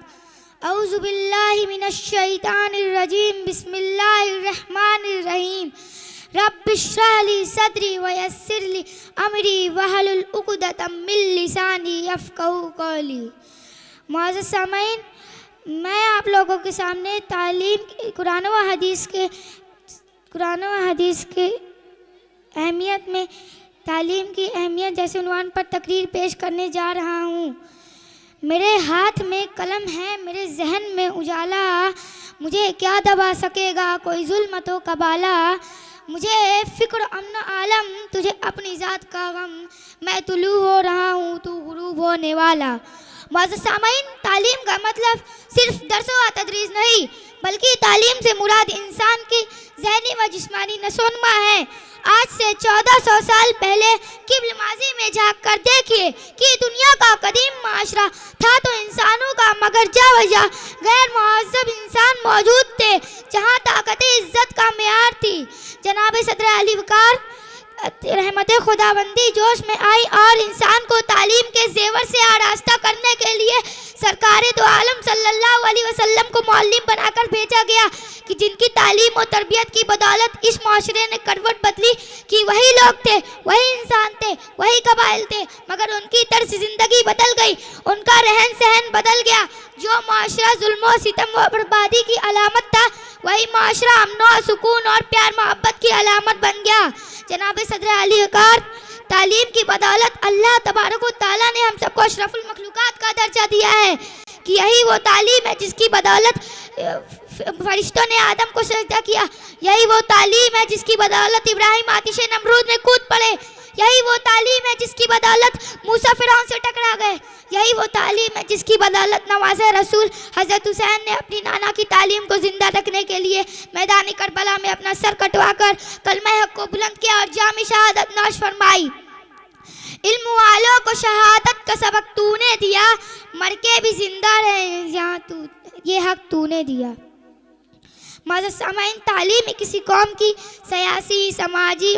औज़ु बिल्लाहि मिनश शैतानिर रजीम, बिस्मिल्लाहिर रहमानिर रहीम। रब्बिश्रह ली सदरी व यस्सिर ली अमरी वहलुल उक़दतम मिन लिसानी यफ़क़हू क़ौली। मुअज़्ज़ज़ सामईन, मैं आप लोगों के सामने तालीम कुरान व हदीस के अहमियत में तालीम की अहमियत जैसे उन्वान पर तकरीर पेश करने जा रहा हूँ। मेरे हाथ में कलम है, मेरे जहन में उजाला, मुझे क्या दबा सकेगा कोई जुल्म तो कबाला। मुझे फ़िक्र अमन आलम, तुझे अपनी ज़ात का गम, मैं तुलू हो रहा हूँ तू गुरूब होने वाला। मुअज़्ज़ज़ सामईन, तालीम का मतलब सिर्फ दर्स व तदरीस नहीं बल्कि तालीम से मुराद इंसान की ज़हनी व जिस्मानी नशोनुमा है। आज से 1400 साल पहले क़िब्ल माज़ी में झाँक कर देखिए कि दुनिया का कदीम माशरा था तो इंसानों का, मगर जा वजह गैर मुहज़्ज़ब इंसान मौजूद थे जहाँ ताकत इज़्ज़त का मेयार थी। जनाब सदर अली वक़ार रहमत खुदाबंदी जोश में आई और इंसान को तालीम के जेवर से आरास्ता करने के लिए सरकार दो आलम सल्लल्लाहु अलैहि वसल्लम को मौल्लिम बनाकर भेजा गया कि जिनकी तालीम और तरबियत की बदौलत इस माशरे ने करवट बदली कि वही लोग थे, वही इंसान थे, वही कबाइल थे, मगर उनकी तर्ज ज़िंदगी बदल गई, उनका रहन सहन बदल गया। जो माशरा जुल्म और सितम व बर्बादी की अलामत था वही माशरा अमन और सुकून और प्यार मोहब्बत की अलामत बन गया। जनाब सदर अली वक़ार, तालीम की बदौलत अल्लाह तबारक व तआला ने हम सबको अशरफुल मखलूक़ात का दर्जा दिया है कि यही वो तालीम है जिसकी बदौलत फरिश्तों ने आदम को सजदा किया। यही वो तालीम है जिसकी बदौलत इब्राहिम आतिश नमरूद में कूद पड़े। यही वो तालीम है जिसकी बदौलत मूसा फिरौन से टकरा गए। यही वो तालीम है जिसकी बदौलत नवाज़े रसूल हज़रत हुसैन ने अपनी नाना की तालीम को ज़िंदा रखने के लिए मैदान करबला में अपना सर कटवाकर कलमा हक़ को बुलंद किया और जाम शहादत नौश फरमाई। इल्म वालों को शहादत का सबक तूने दिया, मर के भी जिंदा रहे यहाँ तू, ये हक तूने दिया। मुअज़्ज़ज़ सामईन, तालीम किसी कौम की सियासी, समाजी,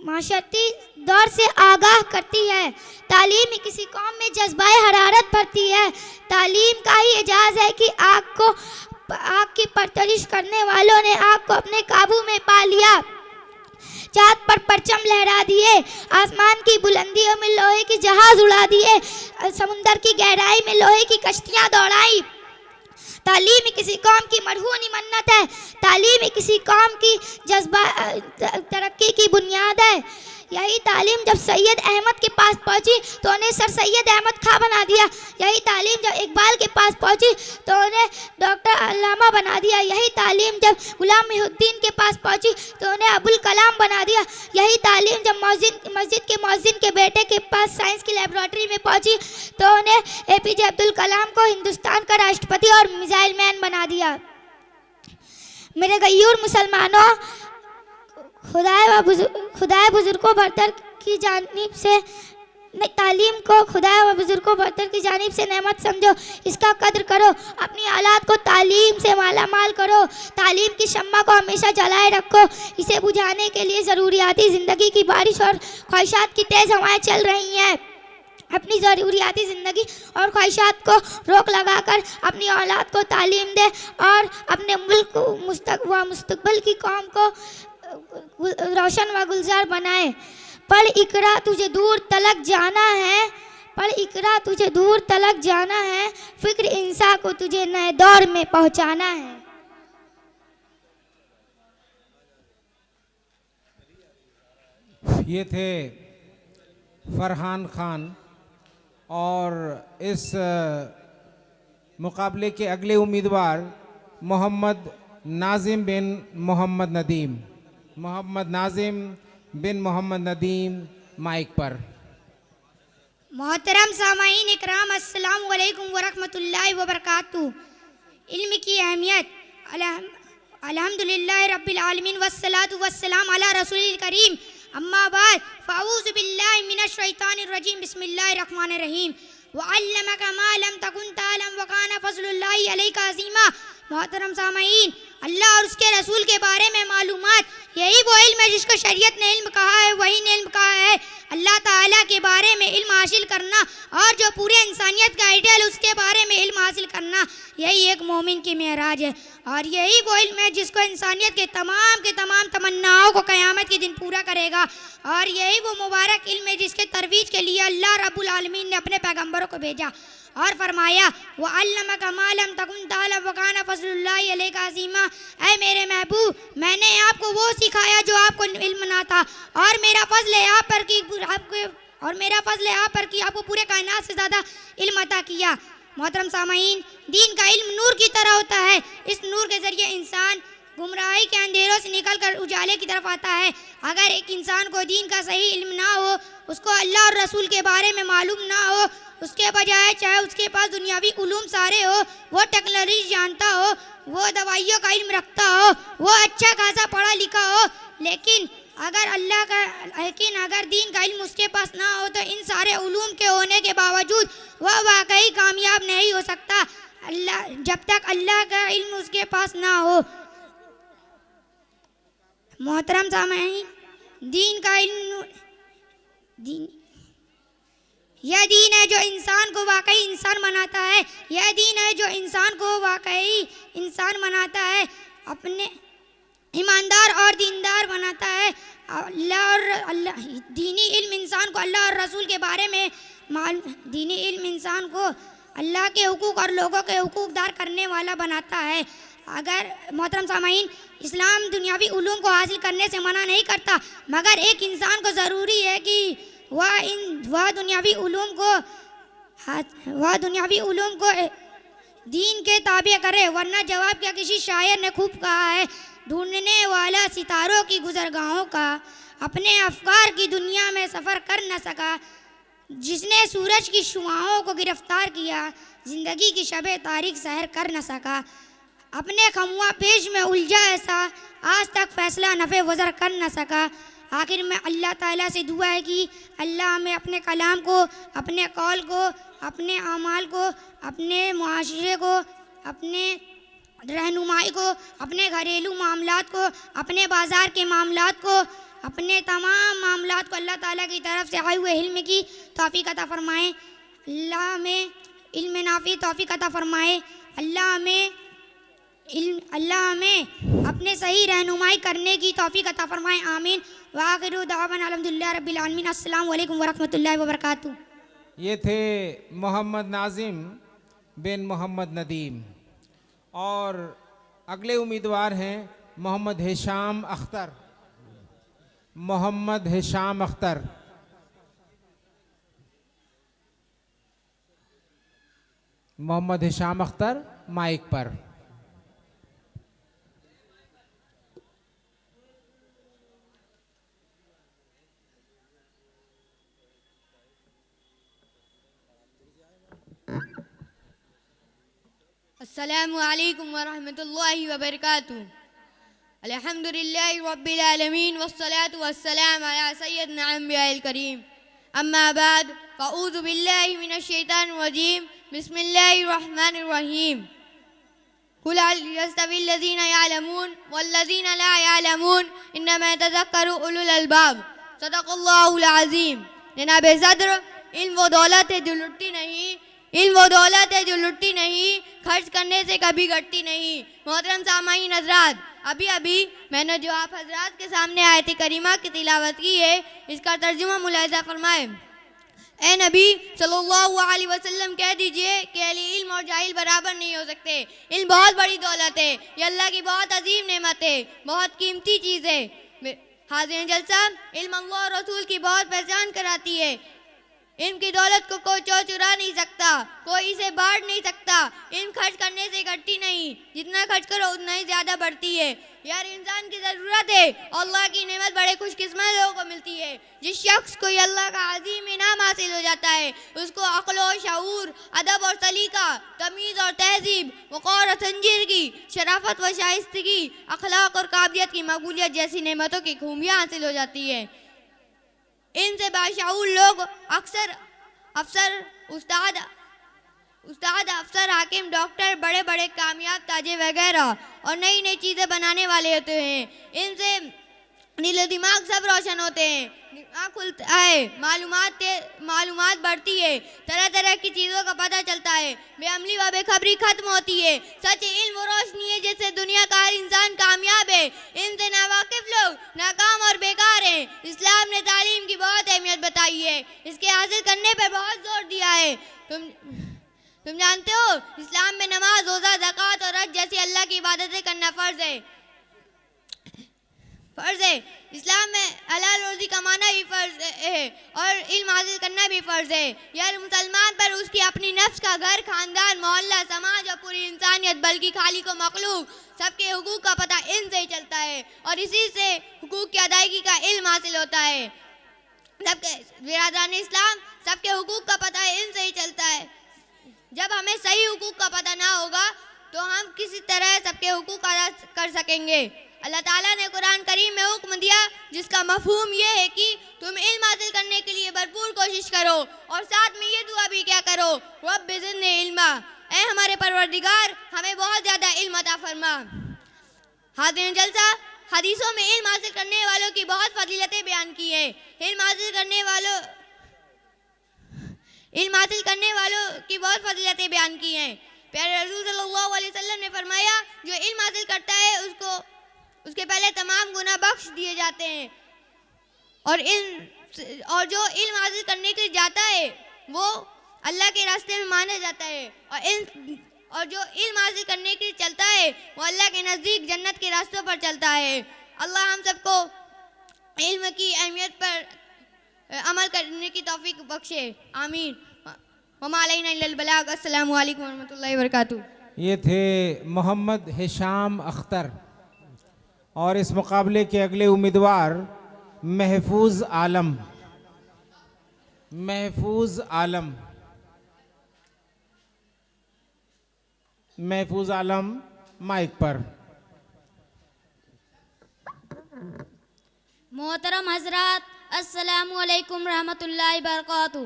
माशरती दौर से आगाह करती है। तालीम किसी कौम में जज्बाए हरारत भरती है। तालीम का ही एजाज़ है कि आग की परवरिश करने वालों ने आग को अपने काबू में पा लिया, चाँद पर परचम लहरा दिए, आसमान की बुलंदियों में लोहे की जहाज़ उड़ा दिए, समुंदर की गहराई में लोहे की कश्तियाँ दौड़ाई। तालीम किसी कौम की मरहूनी मन्नत है। तालीम किसी कौम की जज्बा तरक्की की बुनियाद है। यही तालीम जब सैयद अहमद के पास पहुंची तो उन्हें सर सैयद अहमद खां बना दिया। यही तालीम जब इकबाल के पास पहुंची तो उन्हें डॉक्टर अल्लामा बना दिया। यही तालीम जब गुलाम मुहिउद्दीन के पास पहुंची तो उन्हें अबुल कलाम बना दिया। यही तालीम जब मस्जिद के मौज़िन के बेटे के पास साइंस की लेबोरेटरी में पहुंची तो उन्हें APJ अब्दुल कलाम को हिंदुस्तान का राष्ट्रपति और मिसाइल मैन बना दिया। मेरे गयूर मुसलमानों, खुदाए बुजुर्गों बरतर की जानिब से तालीम को खुदाए व बुजुर्गों बरतर की जानिब से नेमत समझो, इसका कद्र करो, अपनी औलाद को तालीम से माला माल करो, तालीम की शम्मा को हमेशा जलाए रखो। इसे बुझाने के लिए ज़रूरियाती ज़िंदगी की बारिश और ख्वाहिशात की तेज़ हवाएं चल रही हैं। अपनी ज़रूरियाती ज़िंदगी और ख्वाहिशात को रोक लगाकर अपनी औलाद को तालीम दे और अपने मुल्क व मुस्तकबिल की कौम को रोशन व गुलजार बनाए। पढ़ इकरा तुझे दूर तलक जाना है, पढ़ इकरा तुझे दूर तलक जाना है, फिक्र इंसान को तुझे नए दौर में पहुंचाना है। ये थे फरहान खान और इस मुकाबले के अगले उम्मीदवार मोहम्मद नाजिम बिन मोहम्मद नदीम। मोहम्मद नाजिम बिन मोहम्मद नदीम माइक पर। मोहतरम सामाईन इकराम, अस्सलाम वालेकुम वरहमतुल्लाहि वबरकातुहू। इल्म की अहमियत। अल्हम्दुलिल्लाह रब्बिल आलमीन वस्सलातु वस्सलाम अला रसूलिल करीम, अम्मा बाद फ़अऊज़ु बिल्लाहि मिनश शैतानिर रजीम, बिस्मिल्लाहिर रहमानिर रहीम। वअल्लमका मा लम तकुन तअलम व काना फ़ज़्लुल्लाहि अलैका अज़ीमा। मोहतरम सामाईन, अल्लाह और उसके रसूल के बारे में मालूमात, यही वो इल्म है जिसको शरीयत ने इल्म कहा है, वही ने इल्म कहा है। अल्लाह ताला के बारे में इल्म हासिल करना और जो पूरे इंसानियत का आइडियल उसके बारे में इल्म हासिल करना, यही एक मोमिन की मेराज है। और यही वो इल्म है जिसको इंसानियत के तमाम तमन्नाओं को क़यामत के दिन पूरा करेगा। और यही वो मुबारक इल्म है जिसके तरवीज के लिए अल्लाह रब्बुल आलमीन ने अपने पैगम्बरों को भेजा और फरमाया वो अल्लमका मा लम तकुन तअलम व काना फ़ज़्लुल्लाहि अलैका अज़ीमा। ऐ मेरे महबूब, मैंने आपको वो सिखाया जो आपको इल्म ना था, और मेरा फज़्ल है आप पर कि आपको पूरे कायनात से ज़्यादा इल्म अता किया। मोहतरम सामाईन, दीन का इल्म नूर की तरह होता है। इस नूर के ज़रिए इंसान गुमराही के अंधेरों से निकलकर उजाले की तरफ आता है। अगर एक इंसान को दीन का सही इल्म ना हो, उसको अल्लाह और रसूल के बारे में मालूम ना हो, उसके बजाय चाहे उसके पास दुनियावी उलूम सारे हो, वो टेक्नोलॉजी जानता हो, वो दवाइयों का इल्म रखता हो, वो अच्छा खासा पढ़ा लिखा हो, लेकिन अगर दीन का इल्म उसके पास ना हो तो इन सारे उलूम के होने के बावजूद वह वाकई कामयाब नहीं हो सकता जब तक अल्लाह का इल्म उसके पास ना हो। मोहतरम सामाईन, दीन का इल्म यह दीन है जो इंसान को वाकई इंसान बनाता है। यह दीन है जो इंसान को वाकई इंसान बनाता है, अपने ईमानदार और दीनदार बनाता है। दीनी इल्म इंसान को अल्लाह और रसूल के बारे में दीनी इल्म इंसान को अल्लाह के हुकूक और लोगों के हुकूकदार करने वाला बनाता है। अगर मोहतरम सामाईन, इस्लाम दुनियावी उलूम को हासिल करने से मना नहीं करता, मगर एक इंसान को ज़रूरी है कि वह दुनियावी उलूम को दीन के ताबे करे, वरना जवाब क्या किसी शायर ने खूब कहा है, ढूंढने वाला सितारों की गुज़रगाहों का अपने अफकार की दुनिया में सफ़र कर न सका, जिसने सूरज की शुआओं को गिरफ्तार किया, ज़िंदगी की शबे तारीख सहर कर न सका, अपने खमुआ पेश में उलझा ऐसा, आज तक फ़ैसला नफ़े वज़र कर न सका। आखिर में अल्लाह ताला से दुआ है कि अल्लाह हमें अपने कलाम को, अपने कौल को, अपने अमाल को, अपने मुआशरे को, अपने रहनुमाई को, अपने घरेलू मामलात को, अपने बाज़ार के मामलात को, अपने तमाम मामलात को अल्लाह ताला की तरफ से आए हुए इल्म की तौफीक अता फ़रमाए। अल्लाह हमें इल्म नाफ़ी तौफीक अता फ़रमाए। अल्लाह हमें अपने सही रहनुमाई करने की तौफीक अता फ़रमाए। आमीन। व आखिरु दावाना अल्हम्दुलिल्लाहि रब्बिल आलमीन। अस्सलामु अलैकुम व रहमतुल्लाहि व बरकातुहू। ये थे मोहम्मद नाजिम बिन मोहम्मद नदीम और अगले उम्मीदवार हैं मोहम्मद हिशाम अख्तर। मोहम्मद हिशाम अख्तर। मोहम्मद हिशाम अख्तर माइक पर। अस्सलामु अलैकुम वरहमतुल्लाहि वबरकातुहू। अल्हम्दुलिल्लाहि रब्बिल आलमीन वस्सलातु वस्सलाम अला सय्यदिना अंबियाइल करीम। अम्मा बाद फ़अऊज़ु बिल्लाहि मिनश शैतानिर रजीम। बिस्मिल्लाहिर रहमानिर रहीम। कुल हल यस्तविल लज़ीना यअलमून वल्लज़ीना ला यअलमून इन्नमा यतज़क्करु उलुल अलबाब। सदक़ल्लाहुल अज़ीम। जनाब सदर, इल्म वो दौलत है जो लुटती नहीं, इल्म वो दौलत है जो लुटती नहीं, खर्च करने से कभी घटती नहीं। मोहतरम सामाईन हज़रात, अभी अभी मैंने जो आप हज़रात के सामने आयत करीमा की तिलावत की है, इसका तर्जुमा मुलाहिज़ा फरमाए। ए नबी सल्लल्लाहु अलैहि वसल्लम कह दीजिए कि अहले इल्म और जाहिल बराबर नहीं हो सकते। इल्म बहुत बड़ी दौलत है, ये अल्लाह की बहुत अजीम नेमत है, बहुत कीमती चीज़ है। हाज़िरीन जलसा, इल्म अल्लाह और रसूल की बहुत पहचान कराती है। इल्म की दौलत को कोई चुरा नहीं सकता, कोई इसे बांट नहीं सकता। इल्म खर्च करने से घटती नहीं, जितना खर्च करो उतना ही ज़्यादा बढ़ती है। यार इंसान की ज़रूरत है, अल्लाह की नेमत बड़े खुशकिस्मत लोगों को मिलती है। जिस शख्स को अल्लाह का अजीम इनाम हासिल हो जाता है, उसको अक्ल और शऊर, अदब और सलीका, तमीज़ और तहजीब, वक़ार और संजीदगी, शराफत व शाइस्तगी, अखलाक और काबिलियत की मकबूलियत जैसी नेमतों की खूबियाँ हासिल हो जाती है। इनसे बाशऊर लोग अक्सर अफसर, उस्ताद, अफसर, हाकिम, डॉक्टर, बड़े बड़े कामयाब ताजे वगैरह और नई नई चीज़ें बनाने वाले होते हैं। इनसे दिल दिमाग सब रोशन होते हैं, दिमाग खुलता है, मालूमात बढ़ती है, तरह तरह की चीज़ों का पता चलता है, बेअमली व बेखबरी खत्म होती है। सच इल्म वो रोशनी है जिससे दुनिया का हर इंसान कामयाब है। इनसे नावाकिफ लोग नाकाम और बेकार हैं। इस्लाम ने तालीम की बहुत अहमियत बताई है, इसके हासिल करने पर बहुत जोर दिया है। तुम जानते हो, इस्लाम में नमाज, रोज़ा, ज़कात और हज जैसी अल्लाह की इबादतें करना फ़र्ज़ है। इस्लाम में हलाल रोज़ी कमाना भी फ़र्ज़ है और इल्म हासिल करना भी फ़र्ज़ है। यार मुसलमान पर उसकी अपनी नफ्स का घर, ख़ानदान, मोहल्ला, समाज और पूरी इंसानियत बल्कि खाली को मखलूक सबके हुकूक का पता इल्म से ही चलता है और इसी से हुकूक की अदायगी का इल्म हासिल होता है। सबके बिरादरान इस्लाम, सबके हुकूक का पता इल्म से ही चलता है। जब हमें सही हुकूक का पता ना होगा तो हम किसी तरह सबके हुकूक अदा कर सकेंगे। अल्लाह ताला ने कुरान करीम में हुक्म दिया जिसका मफहूम ये है कि तुम इल्म हासिल करने के लिए भरपूर कोशिश करो और साथ में ये दुआ भी क्या करो, रब्बि ज़िदनी इल्मा, ऐ हमारे परवरदिगार हमें बहुत ज़्यादा इल्म अता फरमा। हाज़िरीन जलसा, हदीसों में इल्म हासिल करने वालों की बहुत फजीलतें बयान की हैं। इल्म हासिल करने वालों की बहुत फजीलतें बयान की हैं। प्यारे रसूल सल्लल्लाहु अलैहि वसल्लम ने फरमाया, जो इल्म हासिल करता है उसके पहले तमाम गुनाह बख्श दिए जाते हैं और जो इल्म हासिल करने के लिए जाता है वो अल्लाह के रास्ते में माना जाता है और जो इल्म हासिल करने के लिए चलता है वो अल्लाह के नज़दीक जन्नत के रास्तों पर चलता है। अल्लाह हम सबको इल्म की अहमियत पर अमल करने की तौफीक बख्शे, आमीन। वमा अलैना इल्लल बलाग। अस्सलामु अलैकुम वरहमतुल्लाहि वबरकातुहू। ये थे मोहम्मद हिशाम अख्तर और इस मुकाबले के अगले उम्मीदवार महफूज आलम माइक पर। मोहतरम हजरात, अस्सलामु अलैकुम रहमतुल्लाहि बरकातुहू।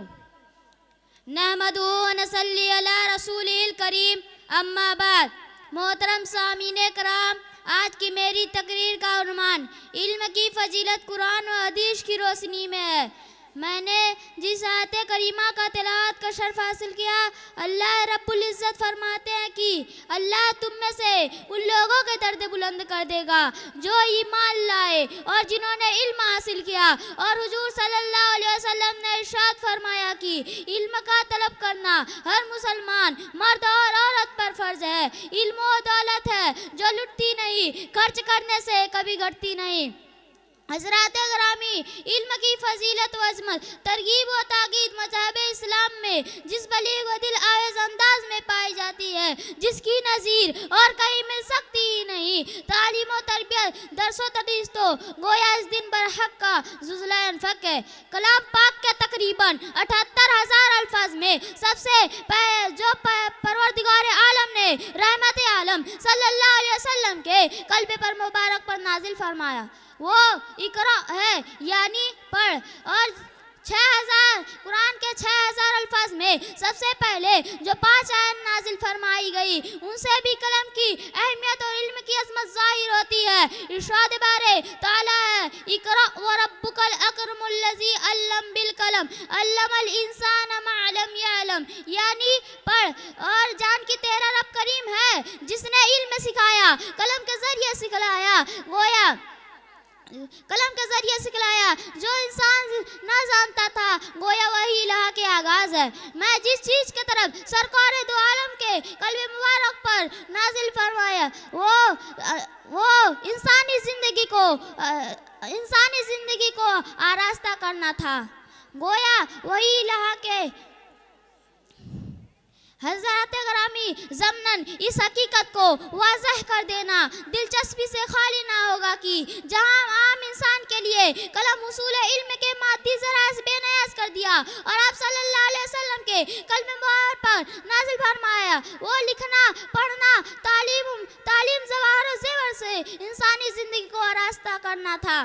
नहमदुहु व नसल्ली अला रसूलिल करीम, अम्मा बाद। मोहतरम सामीने कराम, आज की मेरी तकरीर का उन्वान इल्म की फजीलत कुरान और हदीस की रोशनी में है। मैंने जिस आयत करीमा का तिलावत का शर्फ हासिल किया, अल्लाह रब्बुल इज़्ज़त फरमाते हैं कि अल्लाह तुम में से उन लोगों के दर्द बुलंद कर देगा जो ईमान लाए और जिन्होंने इल्म हासिल किया। और हुजूर सल्लल्लाहु अलैहि वसल्लम ने इरशाद फरमाया कि इल्म का तलब करना हर मुसलमान मर्द और औरत पर फ़र्ज है। इल्म वो दौलत है जो लुटती नहीं, खर्च करने से कभी घटती नहीं। हज़रात ग्रामी, इल्म की फजीलत व अज़मत, तरगीब व ताकीद मज़हब इस्लाम में जिस बलीग व दिल आवेज़ अंदाज में पाई जाती है, जिसकी नज़ीर और कहीं मिल सकती ही नहीं। तालीम व तरबियत दरसो तदरीस तो गोया इस दिन बरहक का जुज़लान फ़क है। कलाम पाक के तकरीबन 78,000 अल्फाज में सबसे जो परवरदिगार आलम ने रहमत आलम सल्लल्लाहु अलैहि वसल्लम के कल्ब पर मुबारक पर नाजिल फरमाया वो इकरा है यानी पढ़। और 6,000 कुरान के 6,000 अल्फाज में सबसे पहले जो 5 आयत नाजिल फरमाई गई उनसे भी कलम की अहमियत और इल्म की अज़मत ज़ाहिर होती है। इरशाद बारे ताला है इक़रा व रब्बुकल अकरमुल लज़ी अल्लम बिल कलम अल्लमल इंसान मा लम यअलम, यानी पढ़ और जान की तेरा रब करीम है जिसने इल्म सिखाया, कलम के जरिए सिखलाया। गोया कलम के जरिए सिखलाया जो इंसान न जानता था, गोया वही इलाहा के आगाज है। मैं जिस चीज के तरफ सरकार दो आलम के कल्ब मुबारक पर नाजिल फरमाया वो इंसानी जिंदगी को आरास्ता करना था। गोया वही इलाहा के हज़रत ग्रामी ज़मनन इस हकीकत को वाज़ह कर देना दिलचस्पी से खाली ना होगा कि जहां आम इंसान के लिए कलम उसूल इल्म के मादी ज़राइज़ बेनयाज कर दिया और आप सल्लल्लाहु अलैहि वसल्लम के कल्ब मुबारक पर नाज़िल फरमाया वो लिखना पढ़ना तालीम ज़वाहिर व ज़ेवर से इंसानी ज़िंदगी को आरास्ता करना था।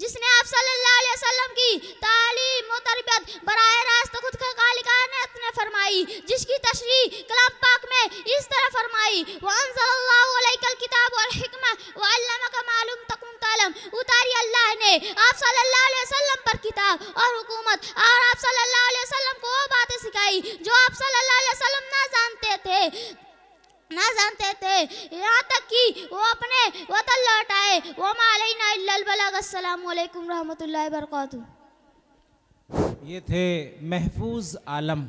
जिसने आप सल्लल्लाहु अलैहि वसल्लम की तालीम व तरबियत बराह रास्त खुद का खालिकानत ने फरमाई, जिसकी तशरीह कलाम पाक में इस तरह फरमाई व अंज़लल्लाहु अलैकल किताब वल हिकमा व अल्लमका मा लम तकुन तालम, उतारी अल्लाह ने आप सल्लल्लाहु अलैहि वसल्लम पर किताब और हुकूमत और आप सल्लल्लाहु अलैहि वसल्लम को वो बातें सिखाई जो आप सल्लल्लाहु अलैहि वसल्लम ना जानते थे यहाँ तक कि वो अपने वतन लौट आए। वो मालैना इल्लल बलाग। अस्सलामु अलैकुम रहमतुल्लाहि व बरकातुहू। ये थे महफूज आलम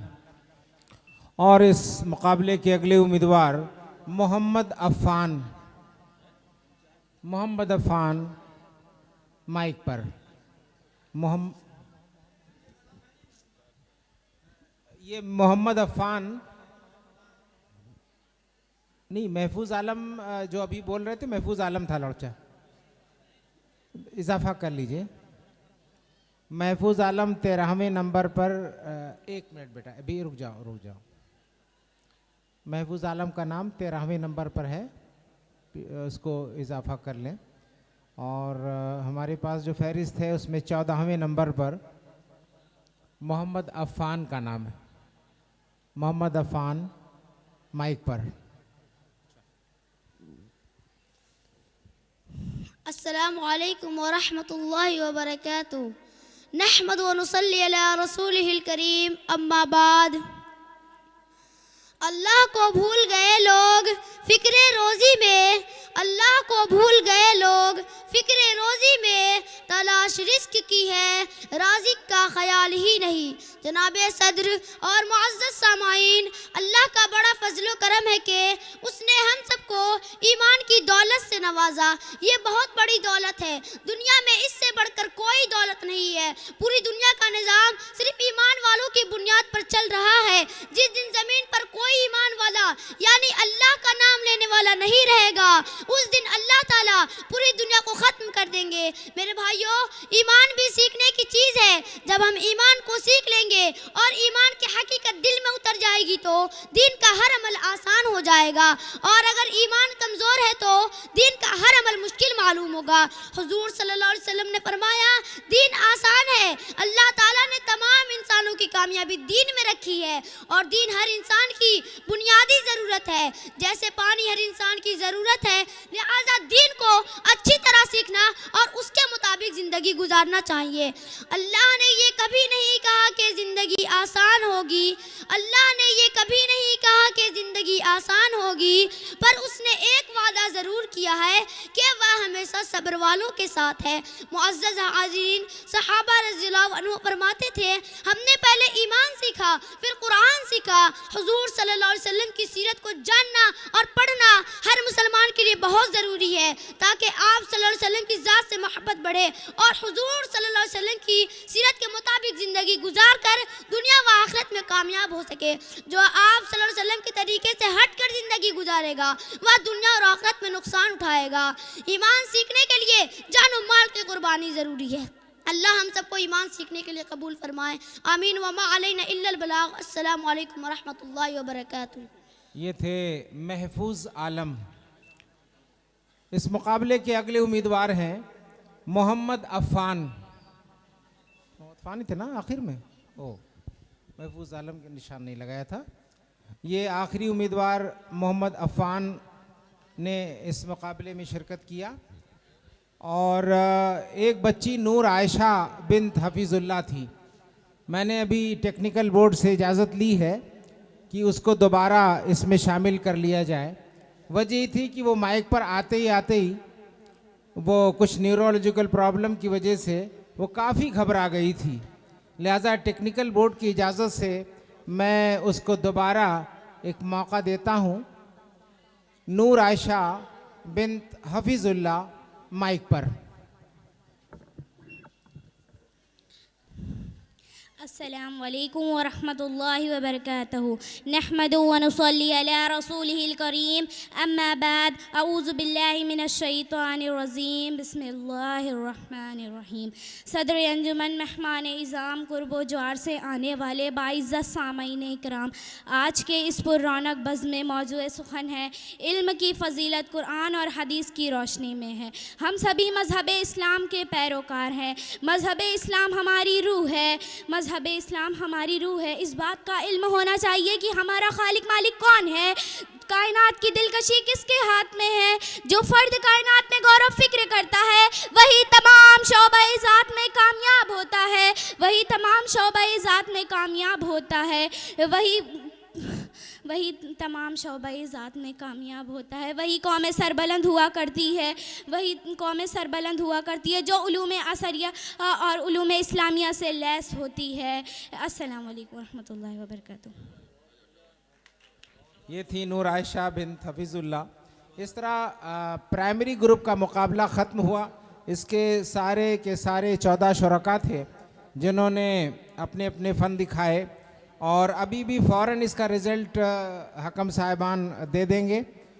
और इस मुकाबले के अगले उम्मीदवार मोहम्मद अफ़ान माइक पर। ये मोहम्मद अफ़ान नहीं, महफूज आलम जो अभी बोल रहे थे महफूज आलम था लड़चा, इजाफा कर लीजिए। महफूज आलम 13वें नंबर पर। 1 मिनट बेटा, अभी रुक जाओ। महफूज आलम का नाम 13वें नंबर पर है, उसको इजाफा कर लें। और हमारे पास जो फहरिस्त है उसमें 14वें नंबर पर मोहम्मद अफ़ान का नाम है। मोहम्मद अफ़ान माइक पर। अस्सलामु अलैकुम व रहमतुल्लाहि व बरकातुहू। नहमदु व नुसल्ली अला रसूलिहिल करीम, अम्मा बाद। अल्लाह को भूल गए लोग फिक्रे रोज़ी में, अल्लाह को भूल गए लोग फिक्रे रोज़ी में, तलाश रिस्क की है राज़िक का ख्याल ही नहीं। जनाबे सदर और मुअज़्ज़ज़ सामाईन, अल्लाह का बड़ा फजलो करम है कि उसने हम सबको ईमान की दौलत से नवाजा। ये बहुत बड़ी दौलत है, दुनिया में इससे बढ़कर कोई दौलत नहीं है। पूरी दुनिया का निज़ाम सिर्फ ईमान वालों की बुनियाद पर चल रहा है। जिस दिन ज़मीन पर कोई ईमान वाला यानी अल्लाह का नाम लेने वाला नहीं रहेगा, उस दिन अल्लाह ताला पूरी दुनिया को ख़त्म कर देंगे। मेरे भाइयों, ईमान भी सीखने की चीज़ है। जब हम ईमान को सीख लेंगे और ईमान की हकीकत दिल में उतर जाएगी तो दीन का हर अमल आसान हो जाएगा, और अगर ईमान कमज़ोर है तो दीन का हर अमल मुश्किल मालूम होगा। हुजूर सल्लल्लाहु अलैहि वसल्लम ने फरमाया, दीन आसान है। अल्लाह ताला ने तमाम इंसानों की कामयाबी दीन में रखी है, और दीन हर इंसान की बुनियादी ज़रूरत है। जैसे पानी हर इंसान की ज़रूरत है, लिहाजा दीन को अच्छी तरह सीखना और उसके मुताबिक ज़िंदगी गुजारना चाहिए। अल्लाह ने ये कभी नहीं कहा कि ज़िंदगी आसान होगी, अल्लाह ने ये कभी नहीं कहा कि ज़िंदगी आसान होगी, पर उसने एक वादा ज़रूर किया है कि वह हमेशा सब्र वालों के साथ है। मुअज़्ज़ज़ हाज़रीन, सहाबा रज़ियल्लाहु अन्हुम फरमाते थे, हमने पहले ईमान सीखा, फिर कुरान सीखा। हुजूर सल्लल्लाहु अलैहि वसल्लम की सीरत को जानना और पढ़ना हर मुसलमान के लिए बहुत ज़रूरी है ताकि आप सल्लल्लाहु अलैहि वसल्लम की ज़ात से मोहब्बत बढ़े और हुजूर सल्लल्लाहु अलैहि वसल्लम की सीरत के मुताबिक ज़िंदगी गुजार कर दुनिया व आखिरत में कामयाब हो सके। जो आप सल्लल्लाहु अलैहि वसल्लम के तरीके से हट कर ज़िंदगी गुजारेगा वह दुनिया और आखिरत में नुकसान उठाएगा। ईमान सीखने के लिए जान और माल की कुर्बानी ज़रूरी है। अल्लाह हम सबको ईमान सीखने के लिए कबूल फरमाए। आमीन। वमा अलैना इल्लल बलाग। अस्सलामु अलैकुम व रहमतुल्लाहि व बरकातुहू। ये थे महफूज आलम। इस मुकाबले के अगले उम्मीदवार हैं मोहम्मद अफ़ान। अफ़ान ही थे ना आखिर में? ओ, महफूज आलम के निशान नहीं लगाया था। ये आखिरी उम्मीदवार मोहम्मद अफ़ान ने इस मुकाबले में शिरकत किया और एक बच्ची नूर आयशा बिन्त हफीज़ुल्लाह थी। मैंने अभी टेक्निकल बोर्ड से इजाज़त ली है कि उसको दोबारा इसमें शामिल कर लिया जाए। वजह ये थी कि वो माइक पर आते ही वो कुछ न्यूरोलॉजिकल प्रॉब्लम की वजह से वो काफ़ी घबरा गई थी। लिहाजा टेक्निकल बोर्ड की इजाज़त से मैं उसको दोबारा एक मौका देता हूँ। नूर आयशा बिन्त हफीज़ुल्लाह माइक पर। अस्सलामु अलैकुम व रहमतुल्लाहि व बरकातहू। नहमदुहु व नुसल्ली अला रसूलिहिल करीम। अम्मा बाद। अऊज़ु बिल्लाहि मिनश शैतानिर रजीम। बिस्मिल्लाहिर रहमानिर रहीम। सदर अंजुमन मेहमान इज़ाम कुर्बो ज्वार से आने वाले बाइज़्ज़त सामईन इकराम, आज के इस पुररौनक बज़्म में मौजूद सुखन है इल्म की फ़जीलत कुरान और हदीस की रोशनी में है। हम सभी मज़हब इस्लाम के पैरोकार हैं। मज़हब इस्लाम हमारी रूह है। मज़हब इस्लाम हमारी रूह है। इस बात का इल्म होना चाहिए कि हमारा खालिक मालिक कौन है, कायनात की दिलकशी किसके हाथ में है। जो फ़र्द कायनात में गौर व फिक्र करता है वही तमाम शोबे ज़ात में कामयाब होता है। वही तमाम शोबे ज़ात में कामयाब होता है। वही तमाम शोबे ज़ात में कामयाब होता है। वही कौमें सरबलंद हुआ करती है। वही कौमें सरबलंद हुआ करती है जो उलूम असरिया और उलूम इस्लामिया से लैस होती है। अस्सलामु अलैकुम व रहमतुल्लाहि व बरकातुहू। ये थी नूर आयशा बिन्त हफीज़ुल्लाह। इस तरह प्राइमरी ग्रुप का मुकाबला ख़त्म हुआ। इसके सारे के सारे 14 शुरका थे जिन्होंने अपने अपने फ़न दिखाए और अभी भी फ़ौरन इसका रिज़ल्ट हकम साहिबान दे देंगे।